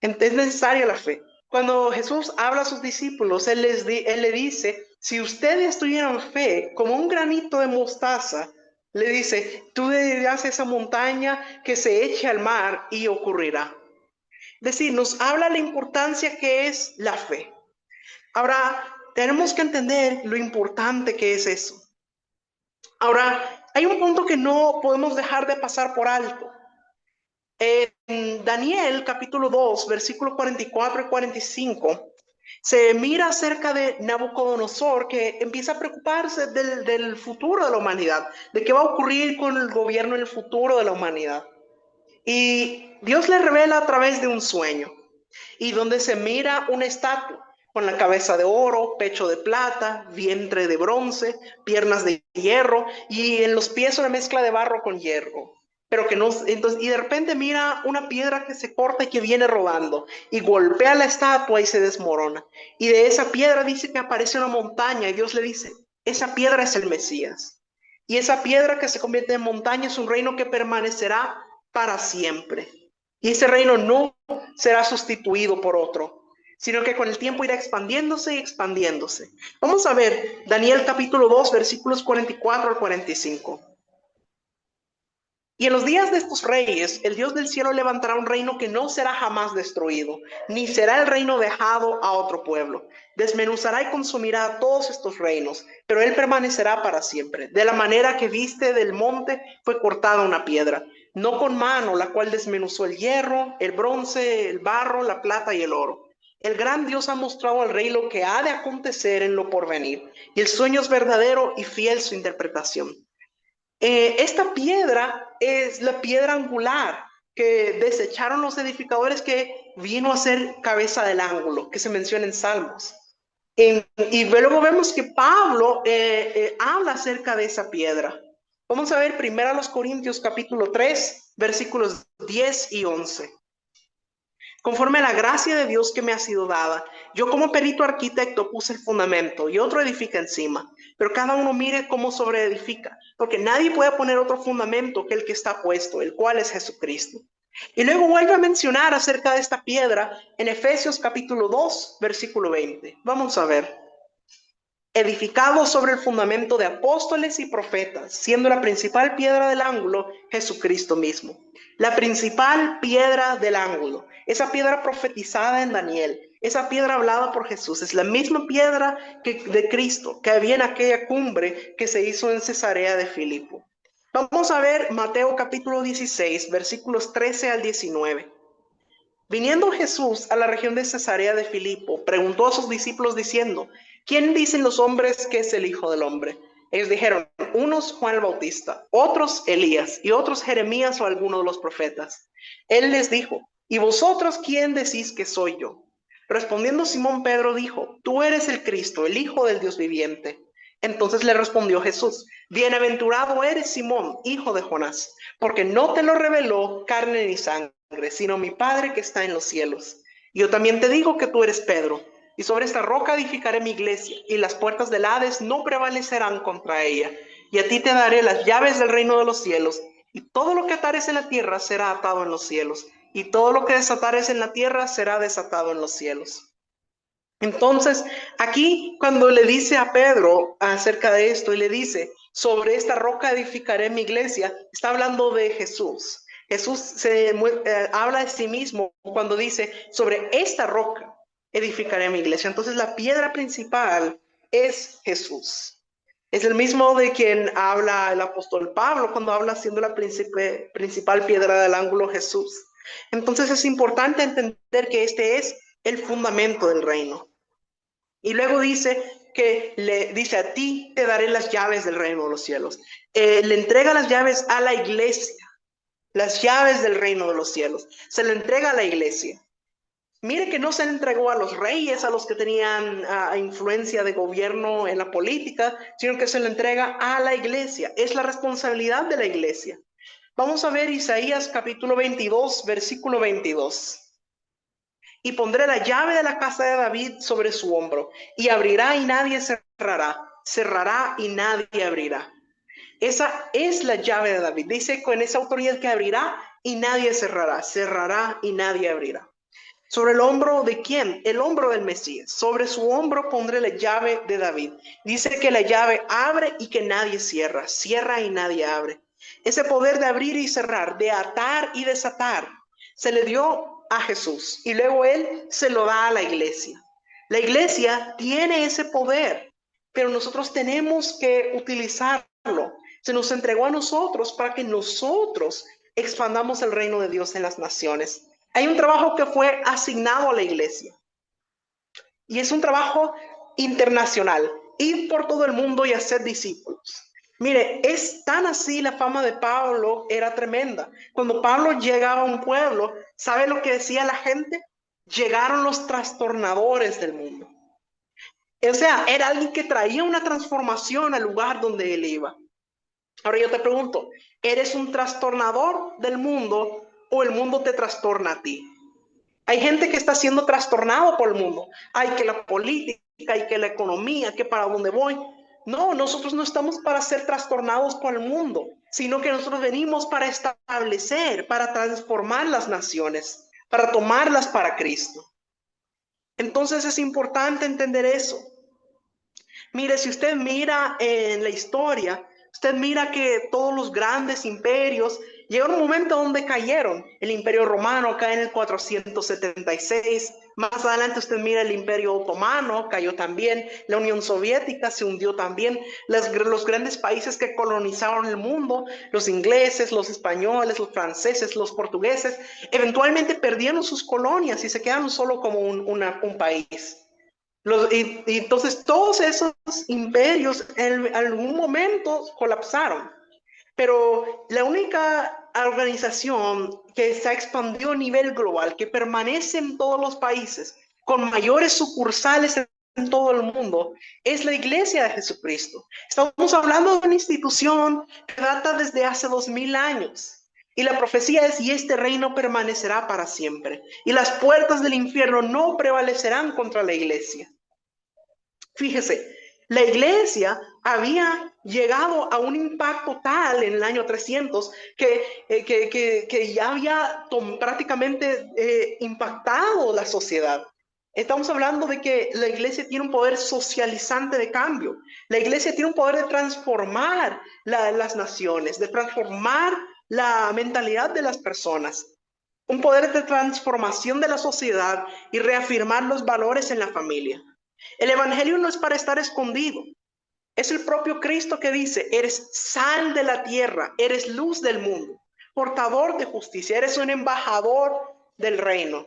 Es necesaria la fe. Cuando Jesús habla a sus discípulos, Él le dice, si ustedes tuvieran fe como un granito de mostaza, le dice, tú le dirás a esa montaña que se eche al mar y ocurrirá. Es decir, nos habla la importancia que es la fe. Ahora, tenemos que entender lo importante que es eso. Ahora, hay un punto que no podemos dejar de pasar por alto. En Daniel capítulo 2, versículos 44 y 45, se mira acerca de Nabucodonosor, que empieza a preocuparse del futuro de la humanidad, de qué va a ocurrir con el gobierno en el futuro de la humanidad. Y Dios le revela a través de un sueño, y donde se mira una estatua con la cabeza de oro, pecho de plata, vientre de bronce, piernas de hierro, y en los pies una mezcla de barro con hierro. Pero que no, entonces, y de repente mira una piedra que se corta y que viene rodando y golpea la estatua y se desmorona. Y de esa piedra dice que aparece una montaña y Dios le dice, esa piedra es el Mesías. Y esa piedra que se convierte en montaña es un reino que permanecerá para siempre. Y ese reino no será sustituido por otro, sino que con el tiempo irá expandiéndose y expandiéndose. Vamos a ver Daniel capítulo 2, versículos 44 al 45. Y en los días de estos reyes, el Dios del cielo levantará un reino que no será jamás destruido, ni será el reino dejado a otro pueblo. Desmenuzará y consumirá a todos estos reinos, pero él permanecerá para siempre. De la manera que viste del monte fue cortada una piedra, no con mano, la cual desmenuzó el hierro, el bronce, el barro, la plata y el oro. El gran Dios ha mostrado al rey lo que ha de acontecer en lo porvenir, y el sueño es verdadero y fiel su interpretación. Esta piedra es la piedra angular que desecharon los edificadores, que vino a ser cabeza del ángulo, que se menciona en Salmos. Y luego vemos que Pablo habla acerca de esa piedra. Vamos a ver primero a los Corintios capítulo 3, versículos 10 y 11. Conforme a la gracia de Dios que me ha sido dada, yo como perito arquitecto puse el fundamento y otro edifica encima, pero cada uno mire cómo sobreedifica, porque nadie puede poner otro fundamento que el que está puesto, el cual es Jesucristo. Y luego vuelve a mencionar acerca de esta piedra en Efesios capítulo 2, versículo 20. Vamos a ver. Edificado sobre el fundamento de apóstoles y profetas, siendo la principal piedra del ángulo Jesucristo mismo. La principal piedra del ángulo, esa piedra profetizada en Daniel, esa piedra hablada por Jesús, es la misma piedra de Cristo que había en aquella cumbre que se hizo en Cesarea de Filipo. Vamos a ver Mateo capítulo 16, versículos 13 al 19. Viniendo Jesús a la región de Cesarea de Filipo, preguntó a sus discípulos diciendo, ¿quién dicen los hombres que es el Hijo del Hombre? Ellos dijeron, unos Juan el Bautista, otros Elías y otros Jeremías o alguno de los profetas. Él les dijo, ¿y vosotros quién decís que soy yo? Respondiendo Simón Pedro dijo, tú eres el Cristo, el Hijo del Dios viviente. Entonces le respondió Jesús, bienaventurado eres Simón, hijo de Jonás, porque no te lo reveló carne ni sangre, sino mi Padre que está en los cielos. Y yo también te digo que tú eres Pedro, y sobre esta roca edificaré mi iglesia, y las puertas del Hades no prevalecerán contra ella. Y a ti te daré las llaves del reino de los cielos, y todo lo que atares en la tierra será atado en los cielos, y todo lo que desatares en la tierra será desatado en los cielos. Entonces, aquí cuando le dice a Pedro acerca de esto y le dice, sobre esta roca edificaré mi iglesia, está hablando de Jesús. Jesús habla de sí mismo cuando dice, sobre esta roca edificaré mi iglesia. Entonces, la piedra principal es Jesús. Es el mismo de quien habla el apóstol Pablo cuando habla siendo la principal piedra del ángulo Jesús. Entonces, es importante entender que este es el fundamento del reino. Y luego dice que le dice, a ti te daré las llaves del reino de los cielos. Le entrega las llaves a la iglesia, las llaves del reino de los cielos. Se le entrega a la iglesia. Mire que no se le entregó a los reyes, a los que tenían influencia de gobierno en la política, sino que se le entrega a la iglesia. Es la responsabilidad de la iglesia. Vamos a ver Isaías capítulo 22, versículo 22. Y pondré la llave de la casa de David sobre su hombro, y abrirá y nadie cerrará, cerrará y nadie abrirá. Esa es la llave de David. Dice con esa autoridad que abrirá y nadie cerrará, cerrará y nadie abrirá. ¿Sobre el hombro de quién? El hombro del Mesías. Sobre su hombro pondré la llave de David. Dice que la llave abre y que nadie cierra, cierra y nadie abre. Ese poder de abrir y cerrar, de atar y desatar, se le dio a Jesús y luego él se lo da a la iglesia. La iglesia tiene ese poder, pero nosotros tenemos que utilizarlo. Se nos entregó a nosotros para que nosotros expandamos el reino de Dios en las naciones. Hay un trabajo que fue asignado a la iglesia y es un trabajo internacional. Ir por todo el mundo y hacer discípulos. Mire, es tan así, la fama de Pablo era tremenda. Cuando Pablo llegaba a un pueblo, ¿sabe lo que decía la gente? Llegaron los trastornadores del mundo. O sea, era alguien que traía una transformación al lugar donde él iba. Ahora yo te pregunto, ¿eres un trastornador del mundo o el mundo te trastorna a ti? Hay gente que está siendo trastornado por el mundo. Hay que la política, hay que la economía, que para dónde voy. No, nosotros no estamos para ser trastornados por el mundo, sino que nosotros venimos para establecer, para transformar las naciones, para tomarlas para Cristo. Entonces es importante entender eso. Mire, si usted mira en la historia, usted mira que todos los grandes imperios llegaron a un momento donde cayeron. El Imperio Romano cae en el 476. Más adelante usted mira el Imperio Otomano, cayó también. La Unión Soviética se hundió también. Los grandes países que colonizaron el mundo, los ingleses, los españoles, los franceses, los portugueses, eventualmente perdieron sus colonias y se quedaron solo como un país. Y entonces todos esos imperios en algún momento colapsaron. Pero la única organización que se ha expandido a nivel global, que permanece en todos los países, con mayores sucursales en todo el mundo, es la Iglesia de Jesucristo. Estamos hablando de una institución que data desde hace 2000 años. Y la profecía es, y este reino permanecerá para siempre. Y las puertas del infierno no prevalecerán contra la iglesia. Fíjese, la iglesia había llegado a un impacto tal en el año 300 que ya había prácticamente impactado la sociedad. Estamos hablando de que la iglesia tiene un poder socializante de cambio. La iglesia tiene un poder de transformar las naciones, de transformar la mentalidad de las personas. Un poder de transformación de la sociedad y reafirmar los valores en la familia. El evangelio no es para estar escondido. Es el propio Cristo que dice, eres sal de la tierra, eres luz del mundo, portador de justicia, eres un embajador del reino.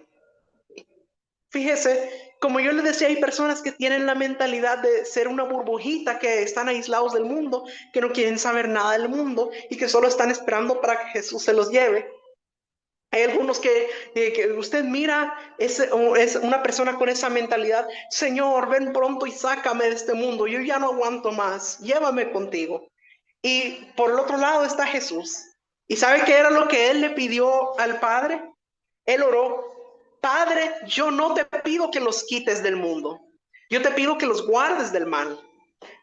Fíjese, como yo les decía, hay personas que tienen la mentalidad de ser una burbujita, que están aislados del mundo, que no quieren saber nada del mundo y que solo están esperando para que Jesús se los lleve. Hay algunos que usted mira, es una persona con esa mentalidad, Señor, ven pronto y sácame de este mundo, yo ya no aguanto más, llévame contigo. Y por el otro lado está Jesús. ¿Y sabe qué era lo que él le pidió al Padre? Él oró, Padre, yo no te pido que los quites del mundo, yo te pido que los guardes del mal,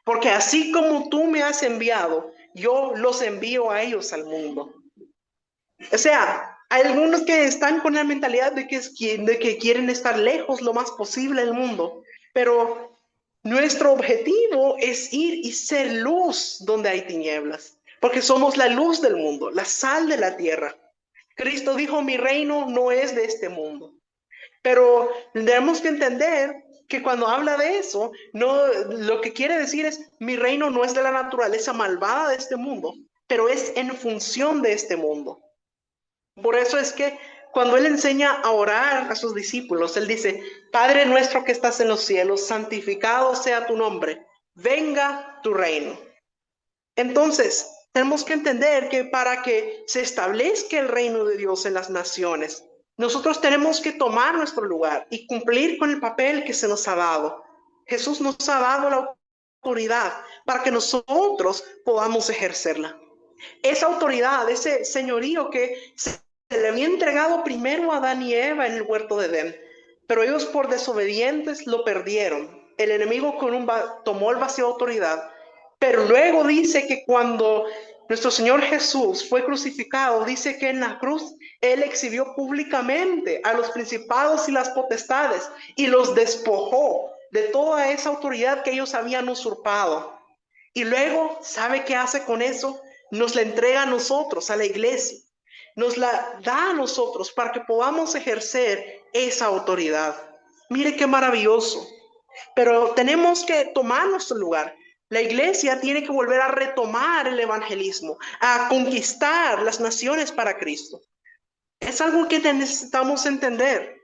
porque así como tú me has enviado, yo los envío a ellos al mundo. O sea, Hay algunos que están con la mentalidad de que quieren estar lejos lo más posible del mundo, pero nuestro objetivo es ir y ser luz donde hay tinieblas, porque somos la luz del mundo, la sal de la tierra. Cristo dijo, mi reino no es de este mundo. Pero tenemos que entender que cuando habla de eso, no, lo que quiere decir es, mi reino no es de la naturaleza malvada de este mundo, pero es en función de este mundo. Por eso es que cuando Él enseña a orar a sus discípulos, Él dice, Padre nuestro que estás en los cielos, santificado sea tu nombre, venga tu reino. Entonces, tenemos que entender que para que se establezca el reino de Dios en las naciones, nosotros tenemos que tomar nuestro lugar y cumplir con el papel que se nos ha dado. Jesús nos ha dado la autoridad para que nosotros podamos ejercerla. Esa autoridad, ese señorío que se le había entregado primero a Adán y Eva en el huerto de Edén, pero ellos por desobedientes lo perdieron. El enemigo tomó el vacío de autoridad, pero luego dice que cuando nuestro Señor Jesús fue crucificado, dice que en la cruz Él exhibió públicamente a los principados y las potestades y los despojó de toda esa autoridad que ellos habían usurpado. Y luego, ¿sabe qué hace con eso? Nos la entrega a nosotros, a la iglesia. Nos la da a nosotros para que podamos ejercer esa autoridad. Mire qué maravilloso. Pero tenemos que tomar nuestro lugar. La iglesia tiene que volver a retomar el evangelismo, a conquistar las naciones para Cristo. Es algo que necesitamos entender.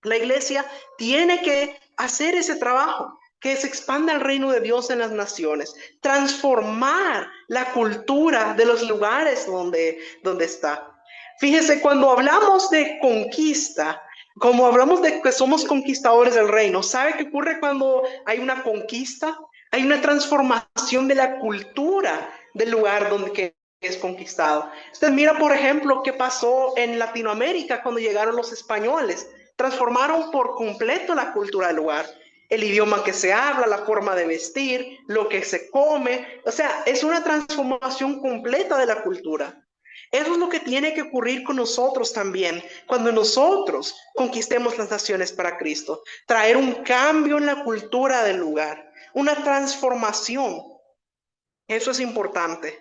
La iglesia tiene que hacer ese trabajo, que se expanda el reino de Dios en las naciones, transformar la cultura de los lugares donde está. Fíjese, cuando hablamos de conquista, como hablamos de que somos conquistadores del reino, ¿sabe qué ocurre cuando hay una conquista? Hay una transformación de la cultura del lugar donde es conquistado. Usted mira, por ejemplo, qué pasó en Latinoamérica cuando llegaron los españoles. Transformaron por completo la cultura del lugar. El idioma que se habla, la forma de vestir, lo que se come. O sea, es una transformación completa de la cultura. Eso es lo que tiene que ocurrir con nosotros también, cuando nosotros conquistemos las naciones para Cristo. Traer un cambio en la cultura del lugar, una transformación. Eso es importante.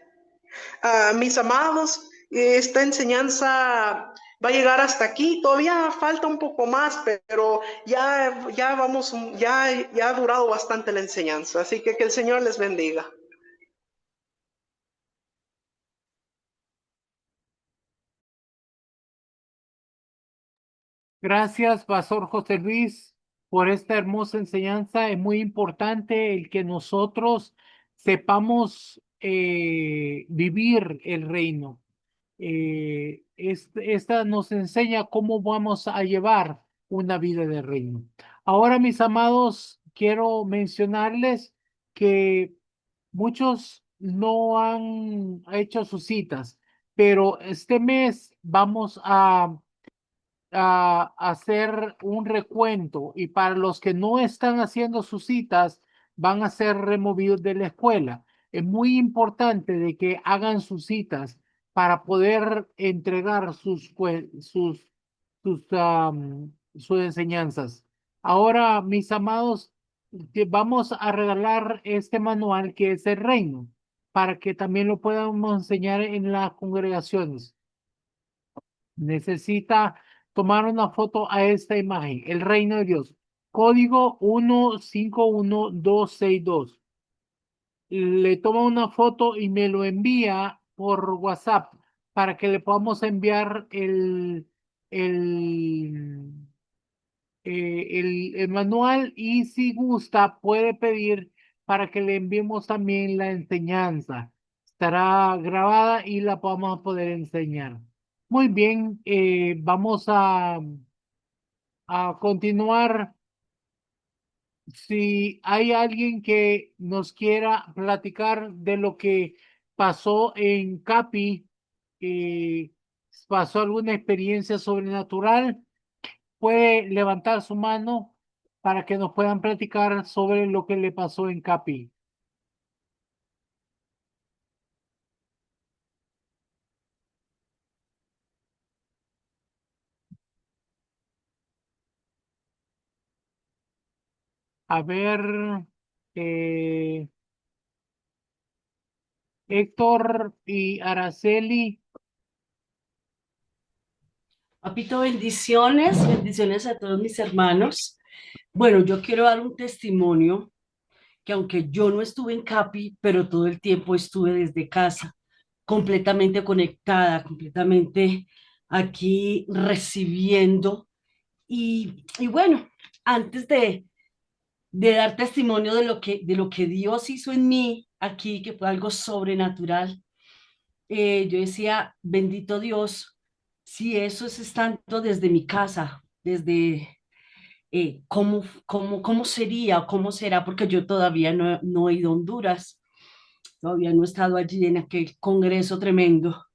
Mis amados, esta enseñanza va a llegar hasta aquí. Todavía falta un poco más, pero ya vamos, ya ha durado bastante la enseñanza. Así que el Señor les bendiga. Gracias, Pastor José Luis, por esta hermosa enseñanza. Es muy importante el que nosotros sepamos vivir el reino. Esta nos enseña cómo vamos a llevar una vida de reino. Ahora, mis amados, quiero mencionarles que muchos no han hecho sus citas, pero este mes vamos a hacer un recuento y para los que no están haciendo sus citas van a ser removidos de la escuela. Es muy importante de que hagan sus citas para poder entregar sus enseñanzas. Ahora, mis amados, que vamos a regalar este manual que es el reino, para que también lo podamos enseñar en las congregaciones. Necesita tomar una foto a esta imagen, el reino de Dios. Código 151262. Le toma una foto y me lo envía por WhatsApp para que le podamos enviar el manual y si gusta puede pedir para que le enviemos también la enseñanza. Estará grabada y la vamos a poder enseñar. Muy bien, vamos a continuar. Si hay alguien que nos quiera platicar de lo que pasó en Capi, pasó alguna experiencia sobrenatural, puede levantar su mano para que nos puedan platicar sobre lo que le pasó en Capi. A ver, eh, Héctor y Araceli. Papito, bendiciones, bendiciones a todos mis hermanos. Bueno, yo quiero dar un testimonio que aunque yo no estuve en CAPI, pero todo el tiempo estuve desde casa, completamente conectada, completamente aquí recibiendo. Y bueno, antes de dar testimonio de lo que Dios hizo en mí aquí, que fue algo sobrenatural, yo decía, bendito Dios, si eso es estando desde mi casa, desde cómo sería o cómo será, porque yo todavía no he ido a Honduras, todavía no he estado allí en aquel congreso tremendo,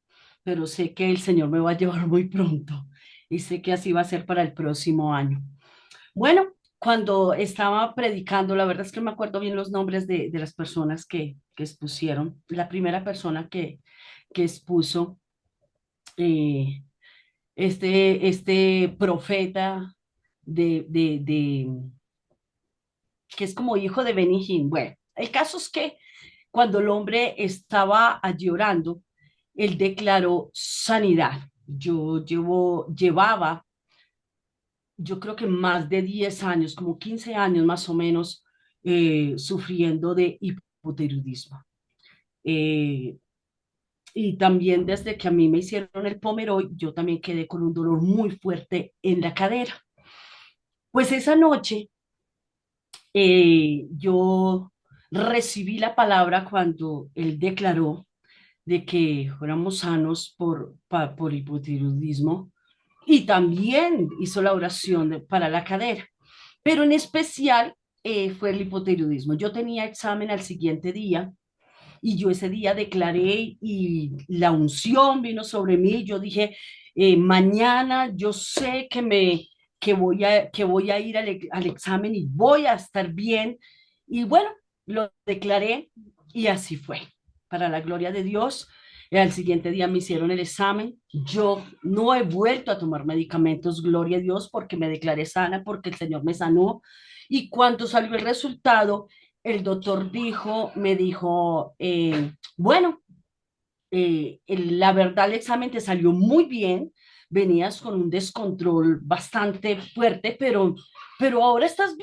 pero sé que el Señor me va a llevar muy pronto y sé que así va a ser para el próximo año. Bueno, cuando estaba predicando, la verdad es que no me acuerdo bien los nombres de las personas que expusieron. La primera persona que expuso, eh, este profeta de que es como hijo de Benny Hinn. Bueno, el caso es que cuando el hombre estaba allí orando, él declaró sanidad. Llevaba, yo creo que más de 10 años, como 15 años más o menos, sufriendo de hipotiroidismo. Eh, y también desde que a mí me hicieron el Pomeroy, yo también quedé con un dolor muy fuerte en la cadera. Pues esa noche yo recibí la palabra cuando él declaró de que fuéramos sanos por hipotiroidismo y también hizo la oración para la cadera, pero en especial fue el hipotiroidismo. Yo tenía examen al siguiente día y yo ese día declaré y la unción vino sobre mí. Yo dije, mañana yo sé que voy a ir al examen y voy a estar bien. Y bueno, lo declaré y así fue. Para la gloria de Dios, al siguiente día me hicieron el examen. Yo no he vuelto a tomar medicamentos, gloria a Dios, porque me declaré sana, porque el Señor me sanó. Y cuando salió el resultado, el doctor me dijo, bueno, la verdad el examen te salió muy bien, venías con un descontrol bastante fuerte, pero ahora estás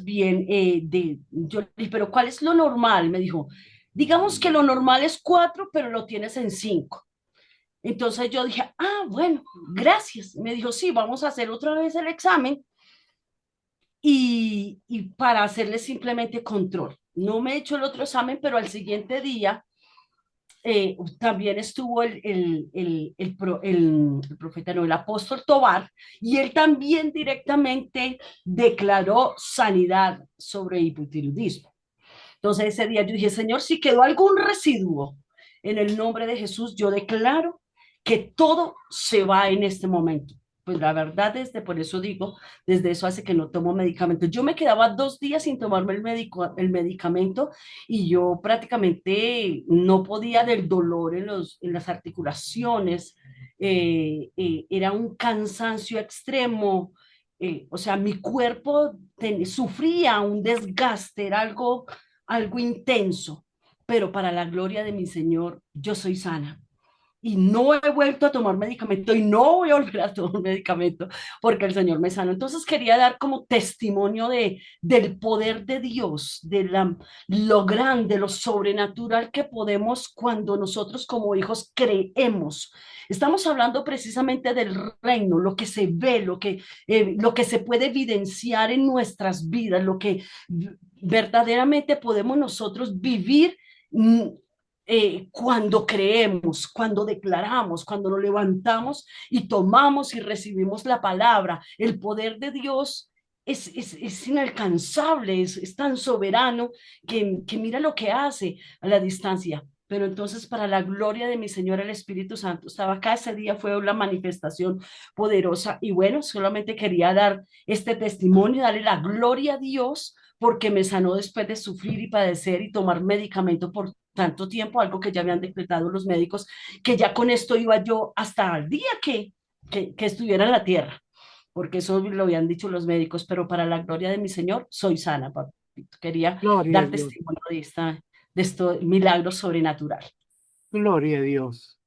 bien. Yo le dije, pero ¿cuál es lo normal? Me dijo, digamos que lo normal es 4, pero lo tienes en 5. Entonces yo dije, ah, bueno, gracias. Me dijo, sí, vamos a hacer otra vez el examen y para hacerle simplemente control. No me he hecho el otro examen, pero al siguiente día también estuvo el profeta, no, el apóstol Tobar, y él también directamente declaró sanidad sobre hipotiroidismo. Entonces ese día yo dije, Señor, si quedó algún residuo, en el nombre de Jesús, yo declaro que todo se va en este momento. Pues la verdad, por eso digo, desde eso hace que no tomo medicamentos. Yo me quedaba 2 días sin tomarme el medicamento y yo prácticamente no podía del dolor en las articulaciones. Era un cansancio extremo. O sea, mi cuerpo sufría un desgaste, era algo intenso, pero para la gloria de mi Señor, yo soy sana. Y no he vuelto a tomar medicamento y no voy a volver a tomar medicamento porque el Señor me sanó. Entonces quería dar como testimonio del poder de Dios, lo grande, lo sobrenatural que podemos cuando nosotros como hijos creemos. Estamos hablando precisamente del reino, lo que se ve, lo que se puede evidenciar en nuestras vidas, lo que verdaderamente podemos nosotros vivir cuando creemos, cuando declaramos, cuando nos levantamos y tomamos y recibimos la palabra. El poder de Dios es inalcanzable, es tan soberano que mira lo que hace a la distancia. Pero entonces, para la gloria de mi Señor, el Espíritu Santo estaba acá. Ese día fue una manifestación poderosa. Y bueno, solamente quería dar este testimonio, darle la gloria a Dios porque me sanó después de sufrir y padecer y tomar medicamento por tanto tiempo, algo que ya habían decretado los médicos, que ya con esto iba yo hasta el día que estuviera en la tierra. porque eso lo habían dicho los médicos, pero para la gloria de mi Señor soy sana, papito. Quería Gloria a dar Dios, testimonio de esto milagro sobrenatural. gloria a Dios.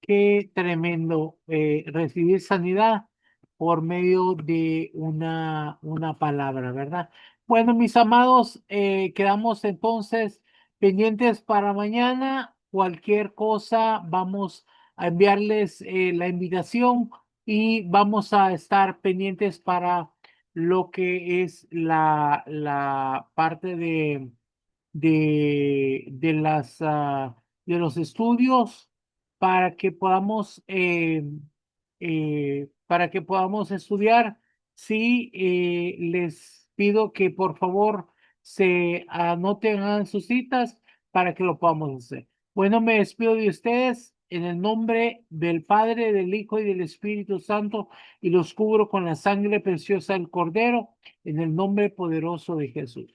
Qué tremendo recibir sanidad por medio de una palabra, ¿verdad? Bueno, mis amados, quedamos entonces pendientes para mañana. Cualquier cosa, vamos a enviarles la invitación y vamos a estar pendientes para lo que es la parte de de los estudios para que podamos para que podamos estudiar. Sí, les pido que por favor se anoten en sus citas para que lo podamos hacer. Bueno, me despido de ustedes en el nombre del Padre, del Hijo y del Espíritu Santo y los cubro con la sangre preciosa del Cordero en el nombre poderoso de Jesús.